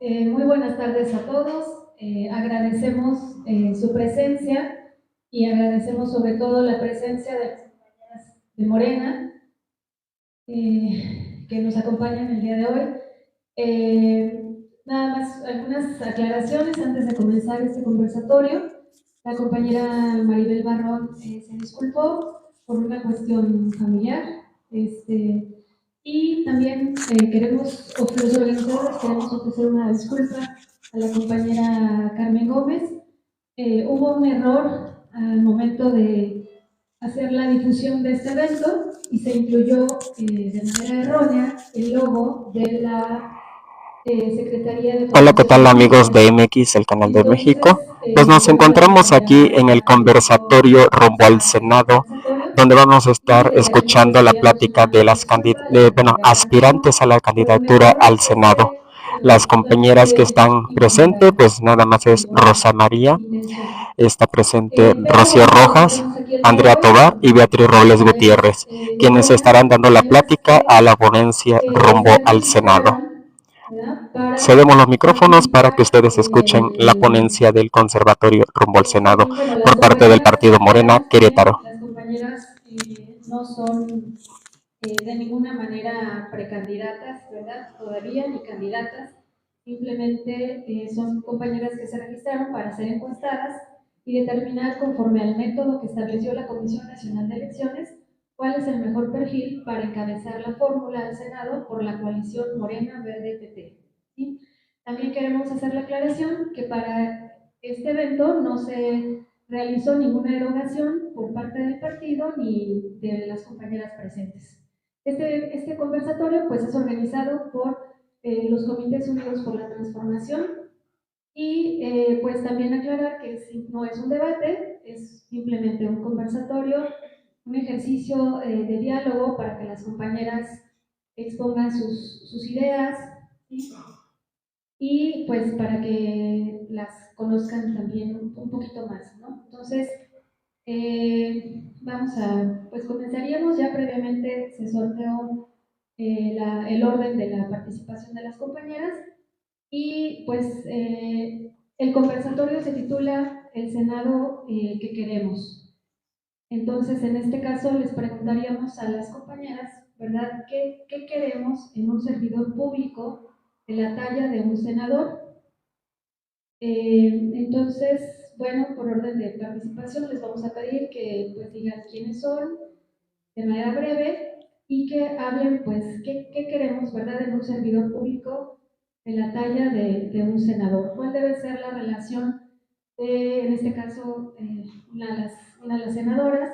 Muy buenas tardes a todos. Agradecemos su presencia y agradecemos sobre todo la presencia de las compañeras de Morena que nos acompañan el día de hoy. Nada más algunas aclaraciones antes de comenzar este conversatorio. La compañera Maribel Barrón se disculpó por una cuestión familiar. Y también los organizadores queremos ofrecer una disculpa a la compañera Carmen Gómez. Hubo un error al momento de hacer la difusión de este evento y se incluyó de manera errónea el logo de la Secretaría de... Hola, ¿qué tal amigos de MX, el canal de México? Pues nos encontramos aquí en el conversatorio rumbo al Senado, donde vamos a estar escuchando la plática de las aspirantes a la candidatura al Senado. Las compañeras que están presentes, pues nada más es Rosa María, está presente Rocío Rojas, Andrea Tobar y Beatriz Robles Gutiérrez, quienes estarán dando la plática a la ponencia rumbo al Senado. Cedemos los micrófonos para que ustedes escuchen la ponencia del Conservatorio rumbo al Senado por parte del Partido Morena Querétaro. Las compañeras no son de ninguna manera precandidatas, ¿verdad? Todavía ni candidatas, simplemente son compañeras que se registraron para ser encuestadas y determinar conforme al método que estableció la Comisión Nacional de Elecciones cuál es el mejor perfil para encabezar la fórmula al Senado por la coalición Morena Verde PT. ¿Sí? También queremos hacer la aclaración que para este evento no se realizó ninguna erogación por parte del partido ni de las compañeras presentes. Este conversatorio pues, es organizado por los Comités Unidos por la Transformación y pues también aclarar que no es un debate, es simplemente un conversatorio, un ejercicio de diálogo para que las compañeras expongan sus ideas, ¿sí? Y pues para que las conozcan también un poquito más, ¿no? Entonces, pues comenzaríamos, ya previamente se sorteó el orden de la participación de las compañeras y pues el conversatorio se titula El Senado que queremos. Entonces, en este caso les preguntaríamos a las compañeras, ¿verdad? ¿Qué queremos en un servidor público de la talla de un senador? Entonces, bueno, por orden de participación les vamos a pedir que pues digan quiénes son de manera breve y que hablen pues qué queremos, ¿verdad?, en un servidor público de la talla de un senador. ¿Cuál debe ser la relación de, en este caso, una de las senadoras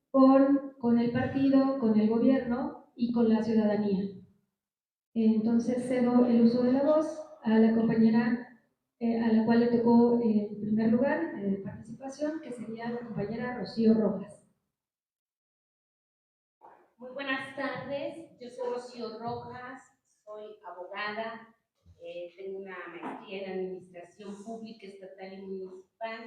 con el partido, con el gobierno y con la ciudadanía? Entonces cedo el uso de la voz a la compañera a la cual le tocó el primer lugar de participación, que sería la compañera Rocío Rojas. Muy buenas tardes, yo soy Rocío Rojas, soy abogada, tengo una maestría en Administración Pública Estatal y Municipal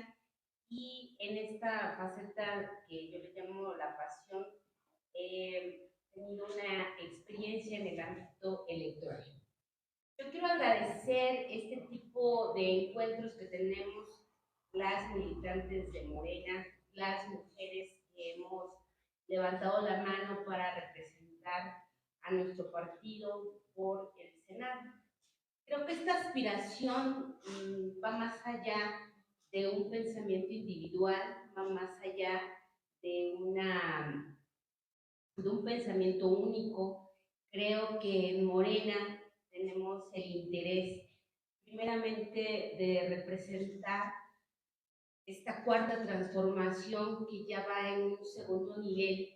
y en esta faceta que yo le llamo la pasión, he tenido una experiencia en el ámbito electoral. Yo quiero agradecer este tipo de encuentros que tenemos las militantes de Morena, las mujeres que hemos levantado la mano para representar a nuestro partido por el Senado. Creo que esta aspiración va más allá de un pensamiento individual, va más allá de, de un pensamiento único. Creo que en Morena tenemos el interés, primeramente, de representar esta cuarta transformación que ya va en un segundo nivel,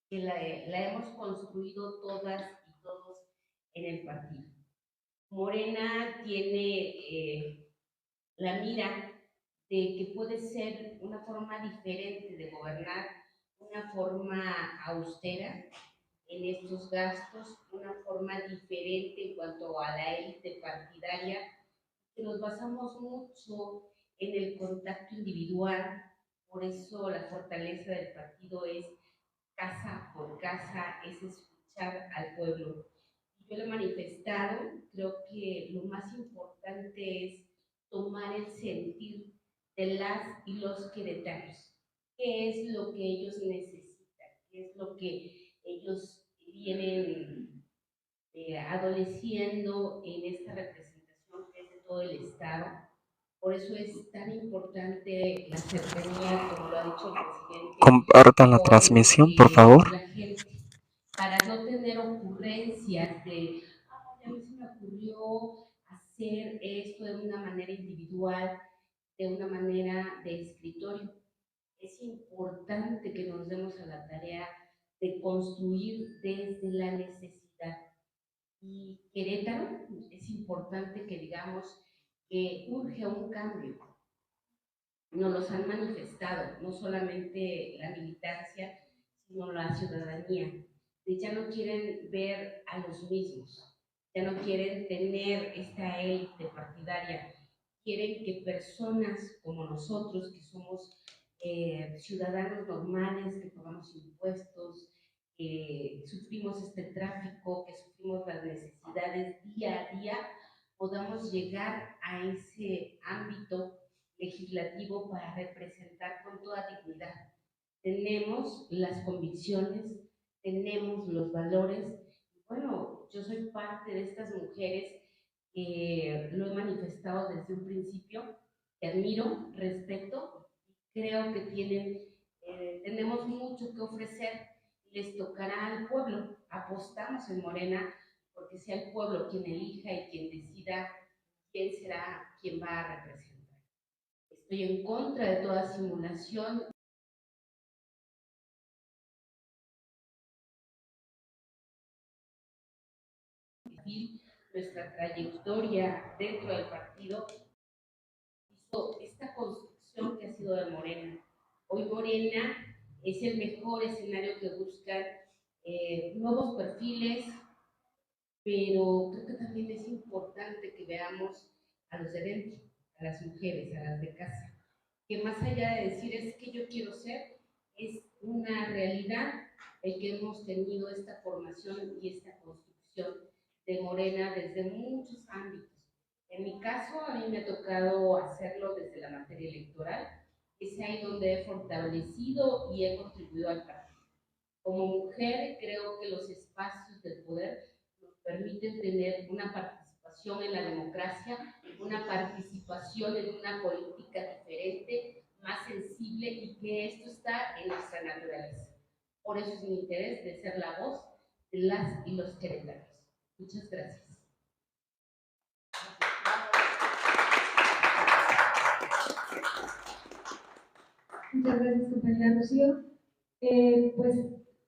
que la hemos construido todas y todos en el partido. Morena tiene la mira de que puede ser una forma diferente de gobernar, una forma austera en estos gastos, una forma diferente en cuanto a la élite partidaria, que nos basamos mucho en el contacto individual. Por eso la fortaleza del partido es casa por casa, es escuchar al pueblo. Yo lo he manifestado, creo que lo más importante importante es tomar el sentir de las y los queretanos. ¿Qué es lo que ellos necesitan? ¿Qué es lo que ellos vienen adoleciendo en esta representación que es de todo el Estado? Por eso es tan importante la cercanía, como lo ha dicho el presidente, Compartan la transmisión, por favor. la gente, para no tener ocurrencias de, a mí se me ocurrió hacer esto de una manera individual, de una manera de escritorio. Es importante que nos demos a la tarea de construir desde la necesidad. Y Querétaro, es importante que digamos que urge un cambio. Nos los han manifestado, no solamente la militancia, sino la ciudadanía. Ya no quieren ver a los mismos, ya no quieren tener esta élite partidaria, quieren que personas como nosotros, que somos ciudadanos normales, que pagamos impuestos, que sufrimos este tráfico, que sufrimos las necesidades día a día, podamos llegar a ese ámbito legislativo para representar con toda dignidad. Tenemos las convicciones, tenemos los valores. Bueno, yo soy parte de estas mujeres que lo he manifestado desde un principio, que admiro, respeto, creo que tenemos mucho que ofrecer. Les tocará al pueblo, apostamos en Morena, porque sea el pueblo quien elija y quien decida quién será quien va a representar. Estoy en contra de toda simulación. Nuestra trayectoria dentro del partido hizo esta construcción que ha sido de Morena. Hoy Morena es el mejor escenario que buscan nuevos perfiles, pero creo que también es importante que veamos a los de dentro, a las mujeres, a las de casa, que más allá de decir es que yo quiero ser, es una realidad el que hemos tenido esta formación y esta construcción de Morena desde muchos ámbitos. En mi caso, a mí me ha tocado hacerlo desde la materia electoral, es ahí donde he fortalecido y he contribuido al partido. Como mujer, creo que los espacios del poder nos permiten tener una participación en la democracia, una participación en una política diferente, más sensible, y que esto está en nuestra naturaleza. Por eso es mi interés de ser la voz de las y los queretanos. Muchas gracias. Muchas gracias, compañera Rocío. Pues,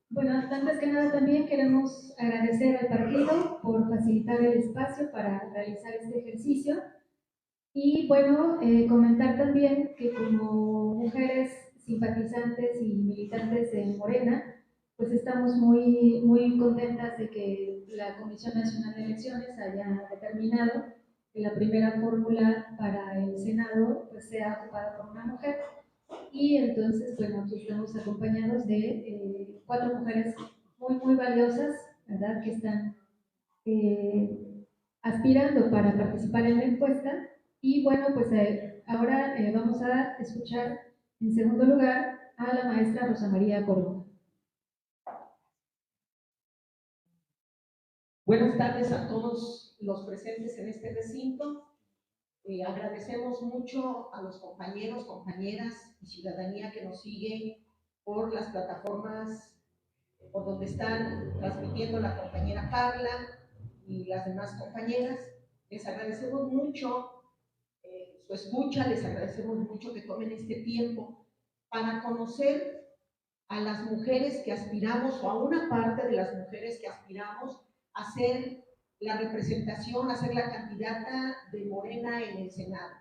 bueno, antes que nada también queremos agradecer al partido por facilitar el espacio para realizar este ejercicio. Y bueno, comentar también que como mujeres simpatizantes y militantes de Morena, pues estamos muy contentas de que la Comisión Nacional de Elecciones haya determinado que la primera fórmula para el Senado pues sea ocupada por una mujer. Y entonces, bueno, aquí estamos acompañados de 4 mujeres muy valiosas, ¿verdad? Que están aspirando para participar en la encuesta. Y bueno, pues ahora vamos a escuchar en segundo lugar a la maestra Rosa María Córdoba. Buenas tardes a todos los presentes en este recinto. Agradecemos mucho a los compañeros, compañeras y ciudadanía que nos sigue por las plataformas por donde están transmitiendo la compañera Carla y las demás compañeras. Les agradecemos mucho su escucha, les agradecemos mucho que tomen este tiempo para conocer a las mujeres que aspiramos, o a una parte de las mujeres que aspiramos a ser la representación, a ser la candidata de Morena en el Senado.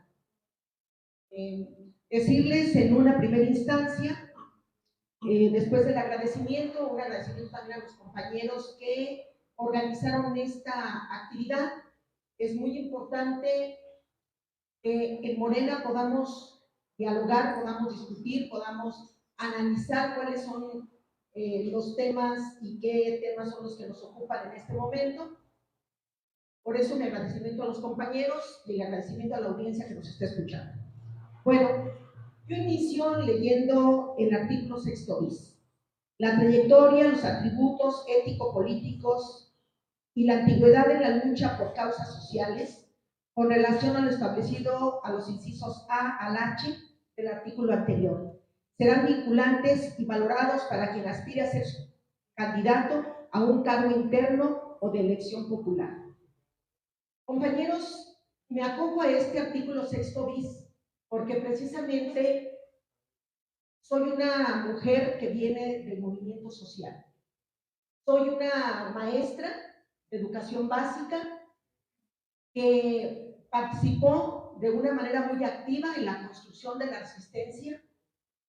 Decirles en una primera instancia, después del agradecimiento, un agradecimiento también a los compañeros que organizaron esta actividad. Es muy importante que en Morena podamos dialogar, podamos discutir, podamos analizar cuáles son los temas y qué temas son los que nos ocupan en este momento. Por eso mi agradecimiento a los compañeros y el agradecimiento a la audiencia que nos está escuchando. Bueno, yo inicio leyendo el artículo 6 bis. La trayectoria, los atributos ético-políticos y la antigüedad en la lucha por causas sociales con relación a lo establecido a los incisos A al H del artículo anterior. Serán vinculantes y valorados para quien aspire a ser candidato a un cargo interno o de elección popular. Compañeros, me acojo a este artículo 6 bis porque precisamente soy una mujer que viene del movimiento social. Soy una maestra de educación básica que participó de una manera muy activa en la construcción de la resistencia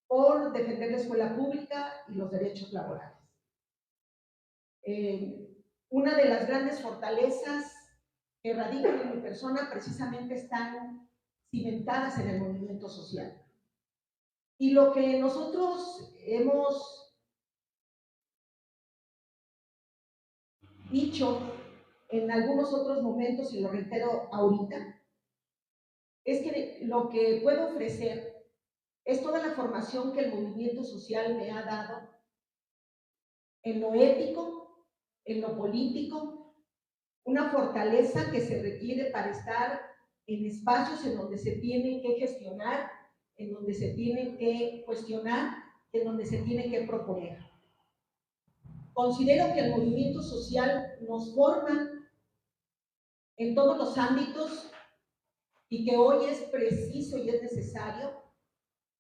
por defender la escuela pública y los derechos laborales. Una de las grandes fortalezas que radican en mi persona precisamente están cimentadas en el movimiento social. Y lo que nosotros hemos dicho en algunos otros momentos, y lo reitero ahorita, es que lo que puedo ofrecer es toda la formación que el movimiento social me ha dado en lo ético, en lo político, una fortaleza que se requiere para estar en espacios en donde se tiene que gestionar, en donde se tiene que cuestionar, en donde se tiene que proponer. Considero que el movimiento social nos forma en todos los ámbitos y que hoy es preciso y es necesario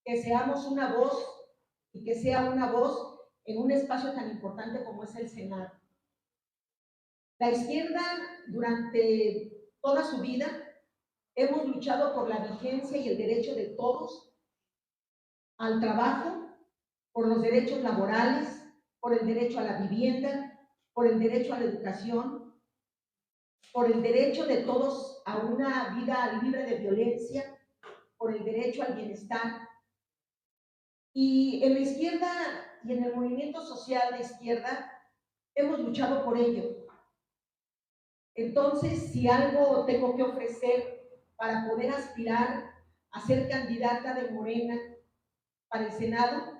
que seamos una voz y que sea una voz en un espacio tan importante como es el Senado. La izquierda, durante toda su vida, hemos luchado por la vigencia y el derecho de todos al trabajo, por los derechos laborales, por el derecho a la vivienda, por el derecho a la educación, por el derecho de todos a una vida libre de violencia, por el derecho al bienestar. Y en la izquierda y en el movimiento social de izquierda hemos luchado por ello. Entonces, si algo tengo que ofrecer para poder aspirar a ser candidata de Morena para el Senado,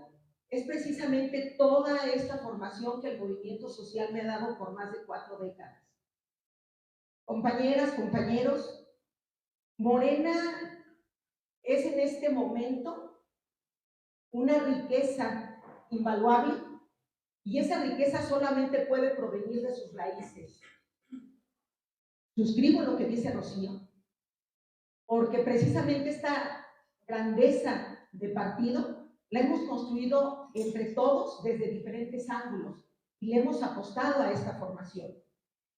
es precisamente toda esta formación que el movimiento social me ha dado por más de 4 décadas. Compañeras, compañeros, Morena es en este momento una riqueza invaluable y esa riqueza solamente puede provenir de sus raíces. Suscribo lo que dice Rocío, porque precisamente esta grandeza de partido la hemos construido entre todos desde diferentes ángulos y le hemos apostado a esta formación.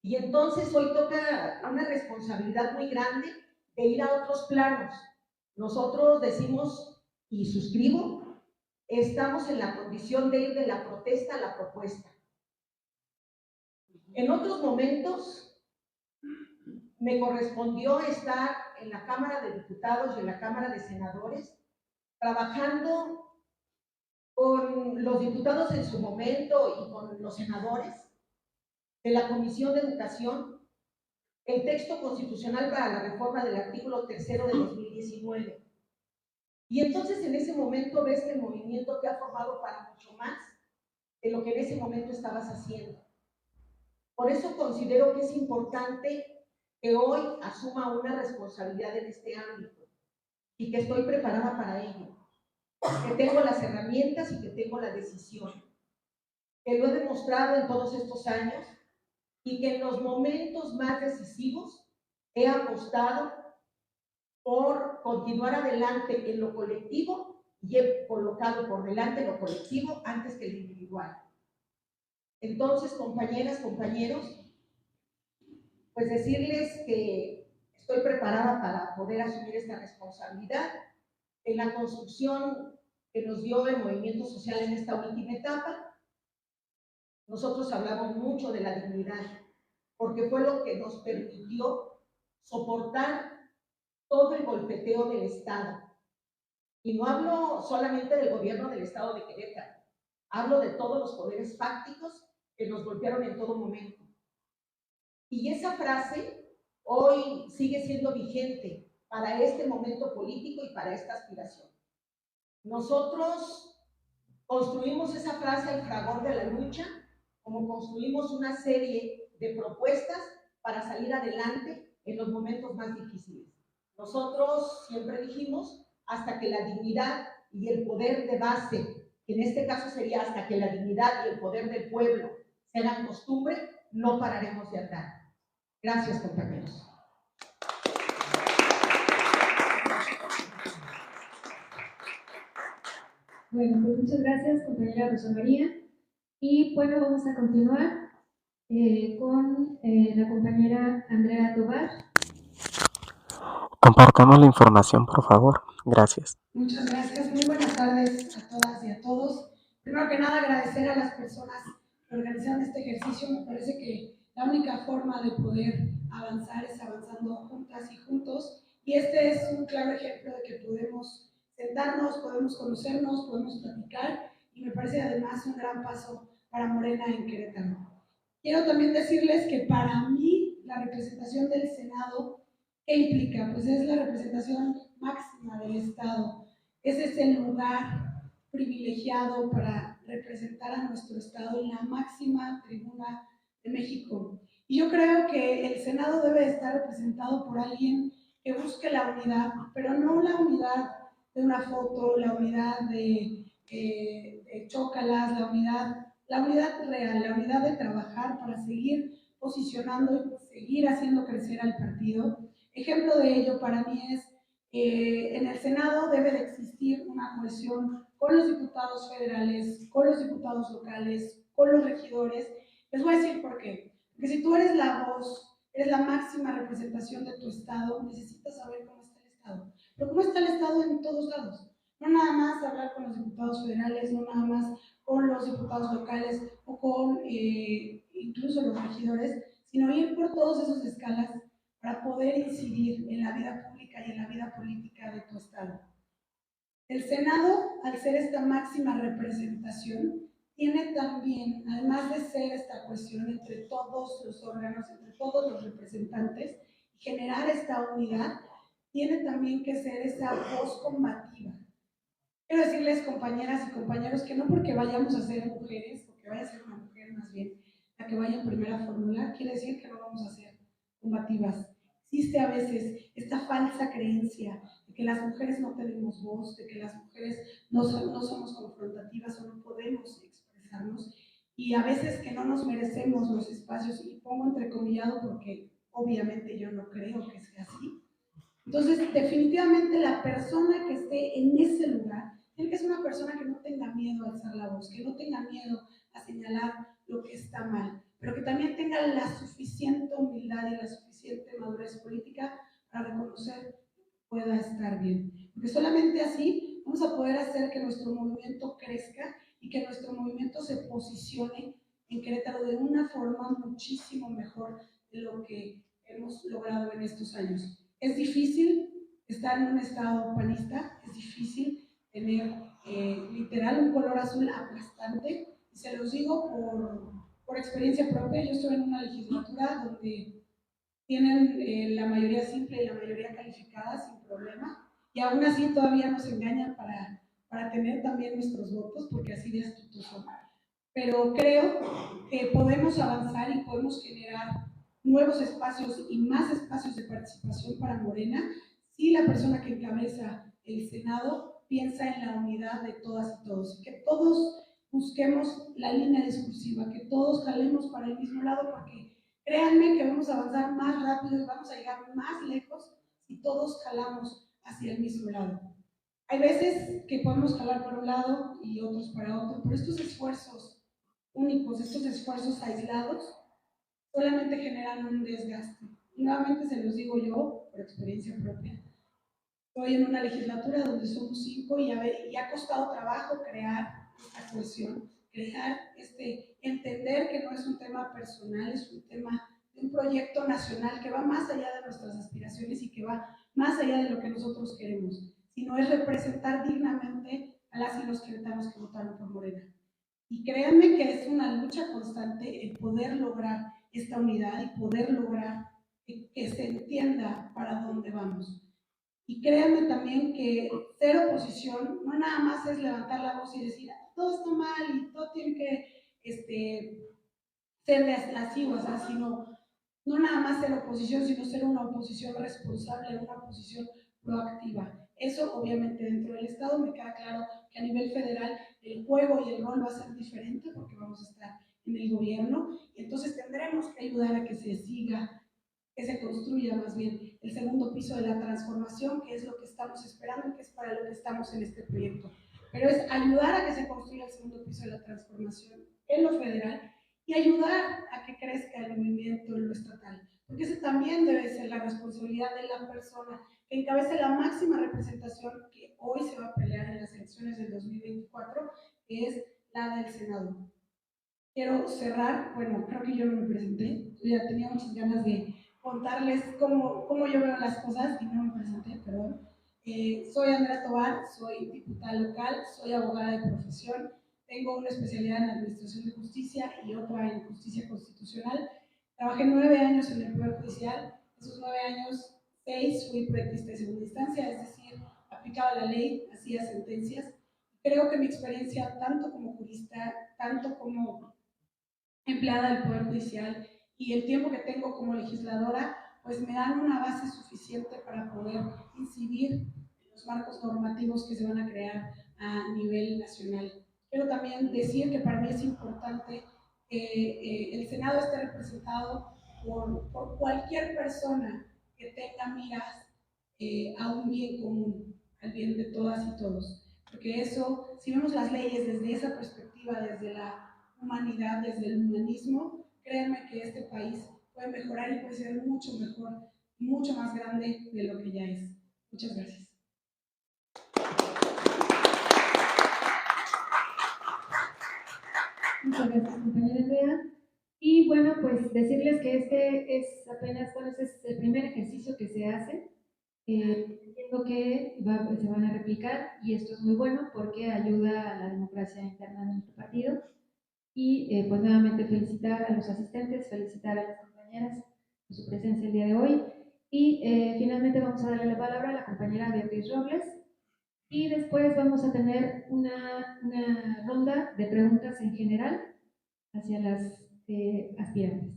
Y entonces hoy toca una responsabilidad muy grande de ir a otros planos. Nosotros decimos, y suscribo, estamos en la condición de ir de la protesta a la propuesta. En otros momentos me correspondió estar en la Cámara de Diputados y en la Cámara de Senadores, trabajando con los diputados en su momento y con los senadores de la Comisión de Educación, el texto constitucional para la reforma del artículo 3 de 2019. Y entonces en ese momento ves que el movimiento te ha formado para mucho más de lo que en ese momento estabas haciendo. Por eso considero que es importante que hoy asuma una responsabilidad en este ámbito y que estoy preparada para ello, que tengo las herramientas y que tengo la decisión, que lo he demostrado en todos estos años y que en los momentos más decisivos he apostado por continuar adelante en lo colectivo y he colocado por delante lo colectivo antes que lo individual. Entonces, compañeras, compañeros, pues decirles que estoy preparada para poder asumir esta responsabilidad en la construcción que nos dio el movimiento social en esta última etapa. Nosotros hablamos mucho de la dignidad, porque fue lo que nos permitió soportar todo el golpeteo del Estado. Y no hablo solamente del gobierno del Estado de Querétaro, hablo de todos los poderes fácticos que nos golpearon en todo momento. Y esa frase hoy sigue siendo vigente para este momento político y para esta aspiración. Nosotros construimos esa frase al fragor de la lucha, como construimos una serie de propuestas para salir adelante en los momentos más difíciles. Nosotros siempre dijimos, hasta que la dignidad y el poder de base, que en este caso sería hasta que la dignidad y el poder del pueblo sean costumbre, no pararemos de andar. Gracias, compañeros. Bueno, pues muchas gracias, compañera Rosa María. Y bueno, vamos a continuar con la compañera Andrea Tobar. Compartamos la información, por favor. Gracias. Muchas gracias. Muy buenas tardes a todas y a todos. Primero que nada, agradecer a las personas que organizaron este ejercicio. Me parece que la única forma de poder avanzar es avanzando juntas y juntos. Y este es un claro ejemplo de que podemos sentarnos, podemos conocernos, podemos platicar. Y me parece además un gran paso para Morena en Querétaro. Quiero también decirles que para mí la representación del Senado, ¿qué implica? Pues es la representación máxima del Estado. Ese es el lugar privilegiado para representar a nuestro Estado en la máxima tribuna de México. Y yo creo que el Senado debe estar representado por alguien que busque la unidad, pero no la unidad de una foto, la unidad de chócalas, la unidad real, la unidad de trabajar para seguir posicionando y seguir haciendo crecer al partido. Ejemplo de ello para mí es en el Senado debe de existir una cohesión con los diputados federales, con los diputados locales, con los regidores. Les voy a decir por qué. Porque si tú eres la voz, eres la máxima representación de tu estado, necesitas saber cómo está el estado. Pero cómo está el estado en todos lados. No nada más hablar con los diputados federales, no nada más con los diputados locales o con incluso los regidores, sino ir por todas esas escalas para poder incidir en la vida pública y en la vida política de tu estado. El Senado, al ser esta máxima representación, tiene también, además de ser esta cuestión entre todos los órganos, entre todos los representantes, y generar esta unidad, tiene también que ser esa voz combativa. Quiero decirles, compañeras y compañeros, que no porque vayamos a ser mujeres, o que vaya a ser una mujer más bien, la que vaya en primera fórmula, quiere decir que no vamos a ser combativas. Existe a veces esta falsa creencia de que las mujeres no tenemos voz, de que las mujeres no somos confrontativas o no podemos expresarnos, y a veces que no nos merecemos los espacios, y pongo entrecomillado porque obviamente yo no creo que sea así. Entonces, definitivamente la persona que esté en ese lugar tiene que ser una persona que no tenga miedo a alzar la voz, que no tenga miedo a señalar lo que está mal, pero que también tenga la suficiente humildad y la suficiente madurez política para reconocer que pueda estar bien. Porque solamente así vamos a poder hacer que nuestro movimiento crezca y que nuestro movimiento se posicione en Querétaro de una forma muchísimo mejor de lo que hemos logrado en estos años. Es difícil estar en un estado panista, es difícil tener literal un color azul aplastante, y se los digo por experiencia propia. Yo estoy en una legislatura donde tienen la mayoría simple y la mayoría calificada sin problema, y aún así todavía nos engañan para tener también nuestros votos, porque así de astutos son. Pero creo que podemos avanzar y podemos generar nuevos espacios y más espacios de participación para Morena si la persona que encabeza el Senado piensa en la unidad de todas y todos, y que todos busquemos la línea discursiva, que todos jalemos para el mismo lado, porque créanme que vamos a avanzar más rápido y vamos a llegar más lejos si todos jalamos hacia el mismo lado. Hay veces que podemos jalar para un lado y otros para otro, pero estos esfuerzos únicos, estos esfuerzos aislados, solamente generan un desgaste. Y nuevamente se los digo yo, por experiencia propia. Estoy en una legislatura donde somos 5 y ha costado trabajo crear esta cohesión, crear entender que no es un tema personal, es un tema de un proyecto nacional que va más allá de nuestras aspiraciones y que va más allá de lo que nosotros queremos, sino es representar dignamente a las y los queretanos que votaron por Morena. Y créanme que es una lucha constante el poder lograr esta unidad y poder lograr que que se entienda para dónde vamos. Y créanme también que ser oposición no nada más es levantar la voz y decir, todo está mal y todo tiene que ser así o así, sino no nada más ser oposición, sino ser una oposición responsable, una oposición proactiva. Eso obviamente dentro del Estado me queda claro que a nivel federal el juego y el rol va a ser diferente porque vamos a estar en el gobierno y entonces tendremos que ayudar a que se siga, que se construya más bien el segundo piso de la transformación, que es lo que estamos esperando y que es para lo que estamos en este proyecto. Pero es ayudar a que se construya el segundo piso de la transformación en lo federal y ayudar a que crezca el movimiento en lo estatal, porque esa también debe ser la responsabilidad de la persona que encabece la máxima representación que hoy se va a pelear en las elecciones del 2024, que es la del Senado. Quiero cerrar, bueno, creo que yo no me presenté, yo ya tenía muchas ganas de contarles cómo yo veo las cosas y no me presenté, perdón. Soy Andrea Tobar, soy diputada local, soy abogada de profesión, tengo una especialidad en Administración de Justicia y otra en Justicia Constitucional. Trabajé 9 años en el Poder Judicial, esos 9 años, 6 fui proyectista de segunda instancia, es decir, aplicaba la ley, hacía sentencias. Creo que mi experiencia, tanto como jurista, tanto como empleada del Poder Judicial y el tiempo que tengo como legisladora, pues me dan una base suficiente para poder incidir en los marcos normativos que se van a crear a nivel nacional. Quiero también decir que para mí es importante que el Senado esté representado por cualquier persona que tenga miras a un bien común, al bien de todas y todos. Porque eso, si vemos las leyes desde esa perspectiva, desde la humanidad, desde el humanismo, créanme que este país puede mejorar y puede ser mucho mejor, mucho más grande de lo que ya es. Muchas gracias. Muchas gracias, compañera Andrea. Y bueno, pues decirles que este es apenas, bueno, este es el primer ejercicio que se hace. Entiendo que se van a replicar y esto es muy bueno porque ayuda a la democracia interna de nuestro partido. Y pues nuevamente felicitar a los asistentes, felicitar a las compañeras por su presencia el día de hoy. Y finalmente vamos a darle la palabra a la compañera Beatriz Robles. Y después vamos a tener una ronda de preguntas en general hacia las aspirantes.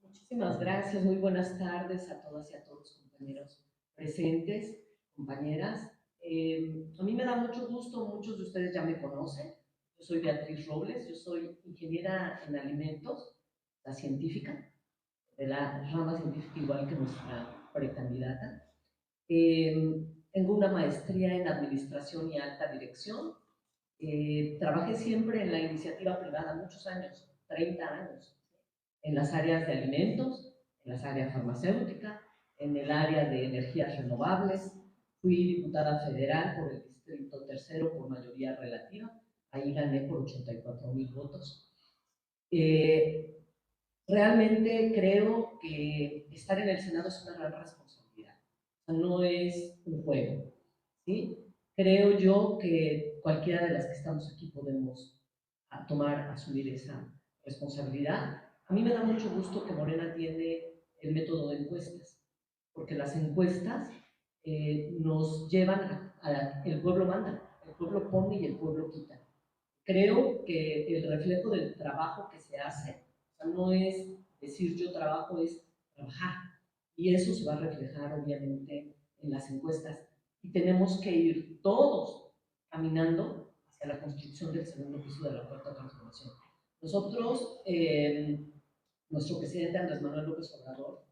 Muchísimas gracias, muy buenas tardes a todas y a todos, compañeros presentes, compañeras. A mí me da mucho gusto, muchos de ustedes ya me conocen. Yo soy Beatriz Robles, yo soy ingeniera en alimentos, la científica, de la rama científica igual que nuestra precandidata. Tengo una maestría en administración y alta dirección. Trabajé siempre en la iniciativa privada, muchos años, 30 años, en las áreas de alimentos, en las áreas farmacéutica, en el área de energías renovables. Fui diputada federal por el Distrito Tercero por mayoría relativa. Ahí gané por 84,000 votos. Realmente creo que estar en el Senado es una gran responsabilidad. O sea, no es un juego, ¿sí? Creo yo que cualquiera de las que estamos aquí podemos asumir esa responsabilidad. A mí me da mucho gusto que Morena tiene el método de encuestas, porque las encuestas nos llevan el pueblo manda, el pueblo pone y el pueblo quita. Creo que el reflejo del trabajo que se hace, o sea, no es decir yo trabajo, es trabajar. Y eso se va a reflejar obviamente en las encuestas. Y tenemos que ir todos caminando hacia la construcción del segundo piso de la cuarta transformación. Nosotros, nuestro presidente Andrés Manuel López Obrador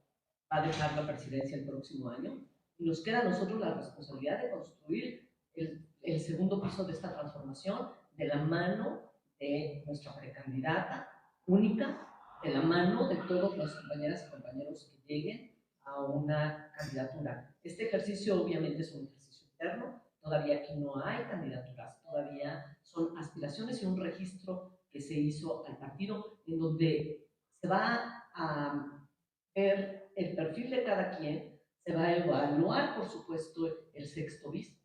va a dejar la presidencia el próximo año y nos queda a nosotros la responsabilidad de construir el segundo piso de esta transformación de la mano de nuestra precandidata única, de la mano de todas las compañeras y compañeros que lleguen a una candidatura. Este ejercicio obviamente es un ejercicio interno, todavía aquí no hay candidaturas, todavía son aspiraciones y un registro que se hizo al partido en donde se va a ver el perfil de cada quien, se va a evaluar, por supuesto, el sexto bis,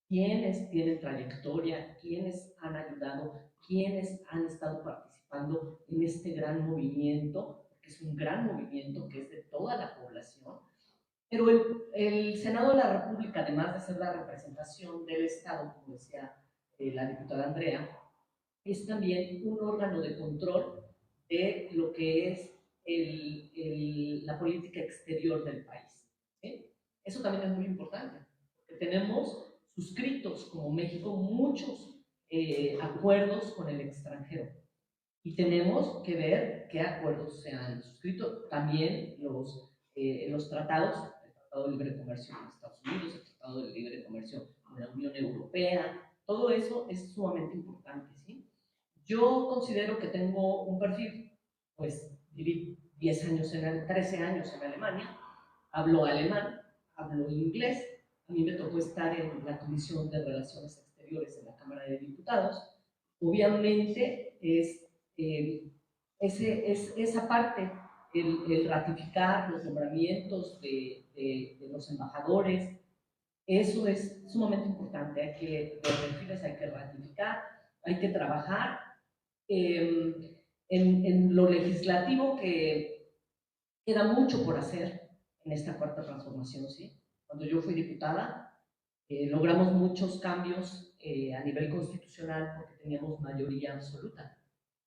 quiénes tienen trayectoria, quiénes han ayudado, quiénes han estado participando en este gran movimiento, porque es un gran movimiento, que es de toda la población, pero el Senado de la República, además de ser la representación del Estado, como decía la diputada Andrea, es también un órgano de control de lo que es la política exterior del país. ¿Sí? Eso también es muy importante, porque tenemos suscritos como México muchos acuerdos con el extranjero y tenemos que ver qué acuerdos se han suscrito, también los tratados, el Tratado de Libre Comercio con Estados Unidos, el Tratado de Libre Comercio con la Unión Europea, todo eso es sumamente importante, ¿sí? Yo considero que tengo un perfil, pues viví 10 años 13 años en Alemania, hablo alemán, hablo inglés, a mí me tocó estar en la Comisión de Relaciones Exteriores de la Cámara de Diputados. Obviamente esa parte, el ratificar los nombramientos de los embajadores, eso es sumamente importante. Hay que hay que ratificar, hay que trabajar en lo legislativo, que queda mucho por hacer en esta cuarta transformación, ¿sí? Cuando yo fui diputada, logramos muchos cambios a nivel constitucional porque teníamos mayoría absoluta.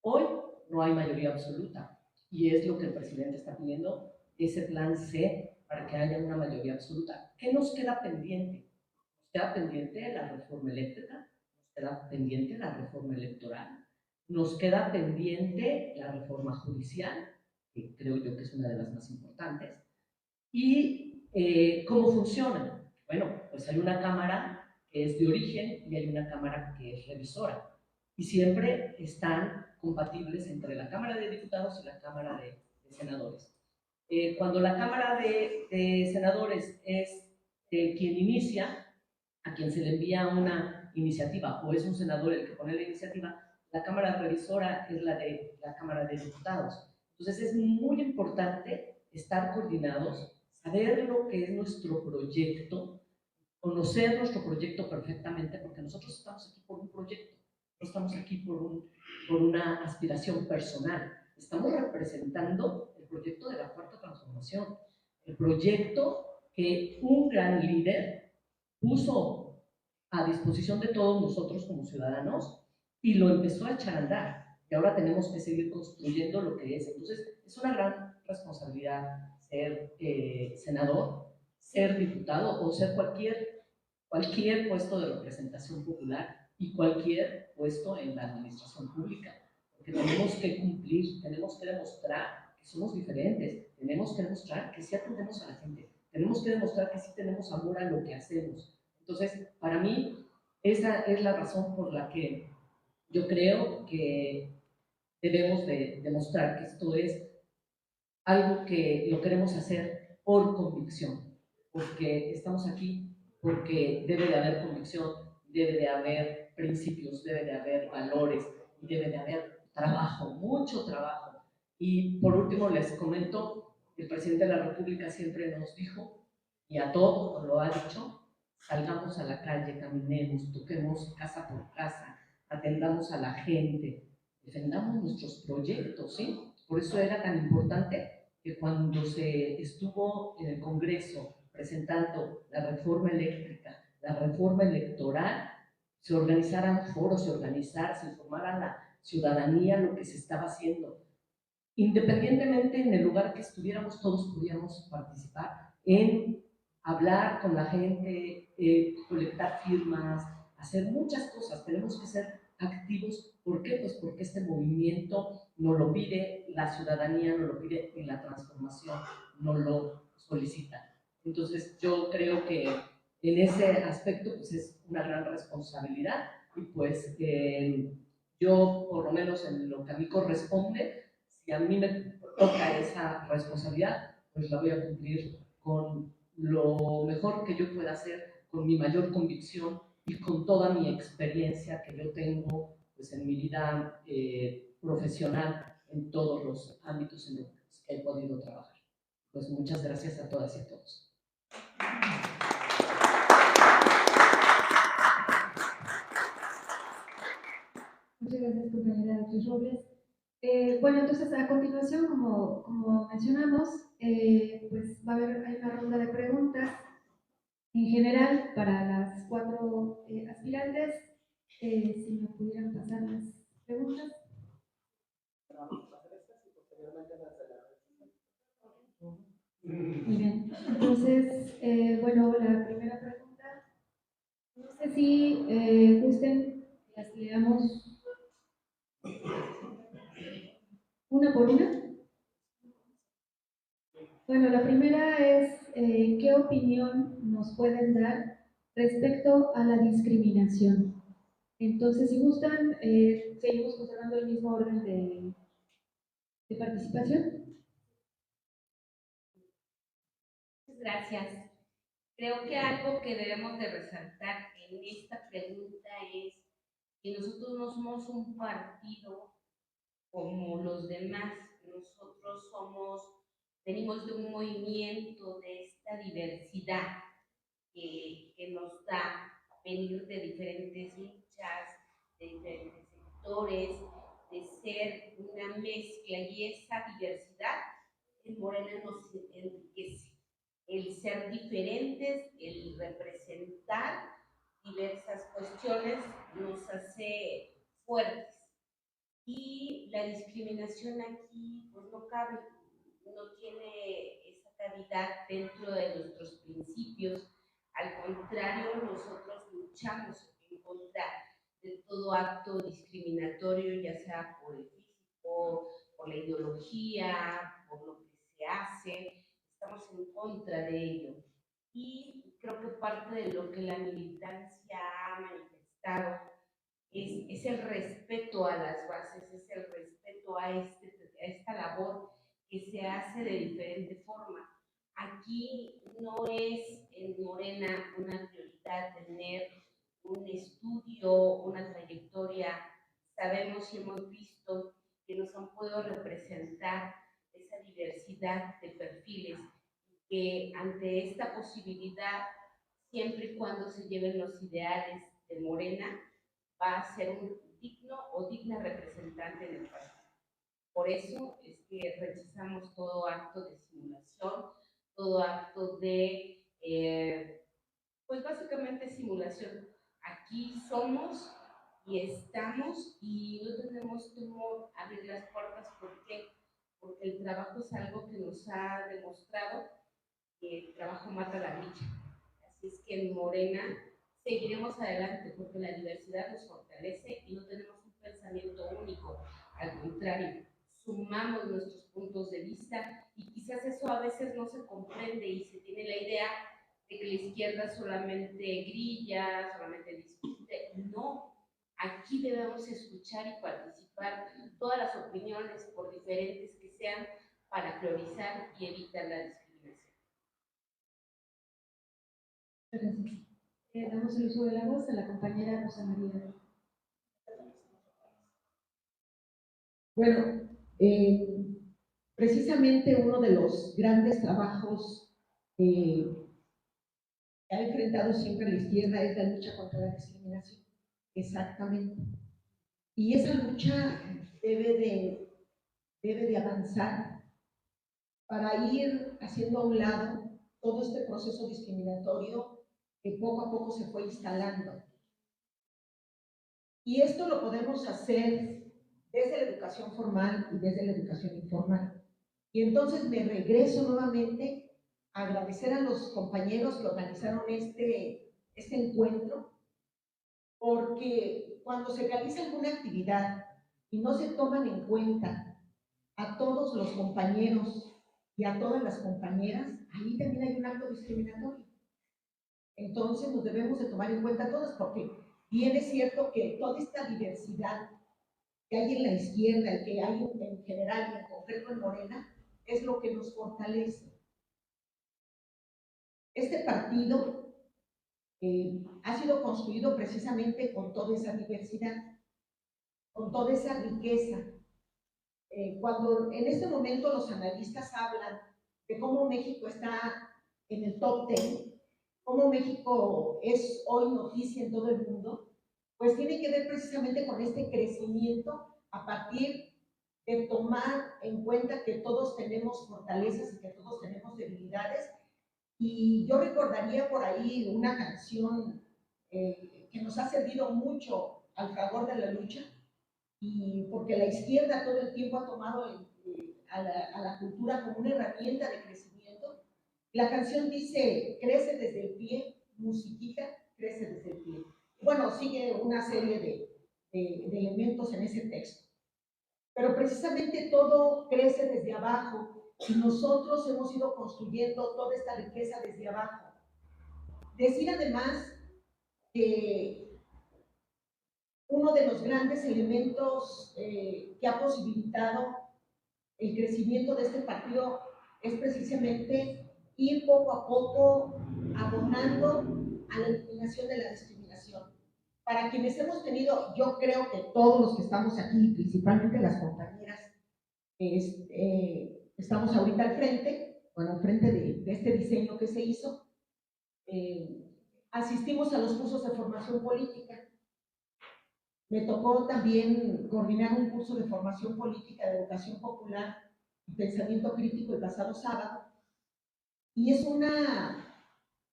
Hoy no hay mayoría absoluta y es lo que el presidente está pidiendo, ese plan C para que haya una mayoría absoluta. ¿Qué nos queda pendiente? Nos queda pendiente la reforma eléctrica, nos queda pendiente la reforma electoral, nos queda pendiente la reforma judicial, que creo yo que es una de las más importantes. ¿Y cómo funciona? Bueno, pues hay una cámara que es de origen y hay una cámara que es revisora. Y siempre están compatibles entre la Cámara de Diputados y la Cámara de Senadores. Cuando la Cámara de Senadores es quien inicia, a quien se le envía una iniciativa, o es un senador el que pone la iniciativa, la Cámara revisora es la de la Cámara de Diputados. Entonces es muy importante estar coordinados, saber lo que es nuestro proyecto, conocer nuestro proyecto perfectamente, porque nosotros estamos aquí por un proyecto, no estamos aquí por una aspiración personal, estamos representando el proyecto de la cuarta transformación, el proyecto que un gran líder puso a disposición de todos nosotros como ciudadanos y lo empezó a echar a andar. Y ahora tenemos que seguir construyendo lo que es. Entonces, es una gran responsabilidad ser senador, ser diputado o ser cualquier puesto de representación popular y cualquier puesto en la administración pública. Porque tenemos que cumplir, tenemos que demostrar que somos diferentes, tenemos que demostrar que sí atendemos a la gente, tenemos que demostrar que sí tenemos amor a lo que hacemos. Entonces, para mí, esa es la razón por la que yo creo que debemos de demostrar que esto es algo que lo queremos hacer por convicción, porque estamos aquí, porque debe de haber convicción, debe de haber principios, debe de haber valores y debe de haber trabajo, mucho trabajo. Y por último les comento, el presidente de la República siempre nos dijo, y a todos nos lo ha dicho, salgamos a la calle, caminemos, toquemos casa por casa, atendamos a la gente, defendamos nuestros proyectos, ¿sí? Por eso era tan importante que cuando se estuvo en el Congreso presentando la reforma eléctrica, la reforma electoral, se organizaran foros, se informara a la ciudadanía lo que se estaba haciendo. Independientemente en el lugar que estuviéramos, todos podíamos participar en hablar con la gente, colectar firmas, hacer muchas cosas. Tenemos que ser activos. ¿Por qué? Pues porque este movimiento nos lo pide, la ciudadanía nos lo pide y la transformación nos lo solicita. Entonces yo creo que en ese aspecto pues es una gran responsabilidad y pues yo por lo menos en lo que a mí corresponde, si a mí me toca esa responsabilidad, pues la voy a cumplir con lo mejor que yo pueda hacer, con mi mayor convicción y con toda mi experiencia que yo tengo pues, en mi vida profesional en todos los ámbitos en los que he podido trabajar. Pues muchas gracias a todas y a todos. Muchas gracias, compañera Beatriz Robles. Bueno, entonces a continuación, como mencionamos, pues va a haber hay una ronda de preguntas en general para las cuatro aspirantes. Si me pudieran pasar las preguntas. Muy bien. Entonces, bueno, la primera pregunta, no sé si gusten, las leamos una por una. Bueno, la primera es, ¿qué opinión nos pueden dar respecto a la discriminación? Entonces, si gustan, seguimos conservando el mismo orden de participación. Muchas gracias. Creo que algo que debemos de resaltar en esta pregunta es que nosotros no somos un partido como los demás. Nosotros venimos de un movimiento de esta diversidad que nos da venir de diferentes luchas, de diferentes sectores, de ser una mezcla, y esa diversidad en Morena nos enriquece. El ser diferentes, el representar diversas cuestiones nos hace fuertes. Y la discriminación aquí pues no cabe, no tiene esa cavidad dentro de nuestros principios. Al contrario, nosotros luchamos en contra de todo acto discriminatorio, ya sea por el físico, por la ideología, por lo que se hace. Estamos en contra de ello. Y creo que parte de lo que la militancia ha manifestado es el respeto a las bases, es el respeto a esta labor que se hace de diferente forma. Aquí no es en Morena una prioridad tener un estudio, una trayectoria. Sabemos y hemos visto que nos han podido representar esa diversidad de perfiles, que ante esta posibilidad, siempre y cuando se lleven los ideales de Morena, va a ser un digno o digna representante del país. Por eso es que rechazamos todo acto de simulación, todo acto de, pues básicamente simulación. Aquí somos y estamos y no tenemos temor a abrir las puertas. ¿Por qué? Porque el trabajo es algo que nos ha demostrado que el trabajo mata la dicha. Así es que en Morena seguiremos adelante porque la diversidad nos fortalece y no tenemos un pensamiento único. Al contrario, sumamos nuestros puntos de vista, y quizás eso a veces no se comprende y se tiene la idea de que la izquierda solamente grilla, solamente discute. No, aquí debemos escuchar y participar todas las opiniones, por diferentes que sean, para priorizar y evitar la discriminación. Gracias. Damos el uso de la voz a la compañera Rosa María. Bueno, precisamente uno de los grandes trabajos que ha enfrentado siempre la izquierda es la lucha contra la discriminación. Exactamente. Y esa lucha debe de avanzar para ir haciendo a un lado todo este proceso discriminatorio que poco a poco se fue instalando. Y esto lo podemos hacer desde la educación formal y desde la educación informal. Y entonces me regreso nuevamente a agradecer a los compañeros que organizaron este encuentro, porque cuando se realiza alguna actividad y no se toman en cuenta a todos los compañeros y a todas las compañeras, ahí también hay un acto discriminatorio. Entonces nos debemos de tomar en cuenta todos, porque bien es cierto que toda esta diversidad que hay en la izquierda y que hay en general y en concreto en Morena, es lo que nos fortalece. Este partido ha sido construido precisamente con toda esa diversidad, con toda esa riqueza. Cuando en este momento los analistas hablan de cómo México está en el top 10, cómo México es hoy noticia en todo el mundo, pues tiene que ver precisamente con este crecimiento a partir de tomar en cuenta que todos tenemos fortalezas y que todos tenemos debilidades. Y yo recordaría por ahí una canción que nos ha servido mucho al fragor de la lucha, y porque la izquierda todo el tiempo ha tomado a la cultura como una herramienta de crecimiento. La canción dice, crece desde el pie, musiquita, crece desde el pie. Bueno, sigue una serie de elementos en ese texto. Pero precisamente todo crece desde abajo y nosotros hemos ido construyendo toda esta riqueza desde abajo. Decir además que uno de los grandes elementos que ha posibilitado el crecimiento de este partido es precisamente ir poco a poco abonando a la eliminación de la discriminación. Para quienes hemos tenido, yo creo que todos los que estamos aquí, principalmente las compañeras, estamos ahorita al frente, bueno, al frente de este diseño que se hizo, asistimos a los cursos de formación política. Me tocó también coordinar un curso de formación política de educación popular y pensamiento crítico el pasado sábado. Y es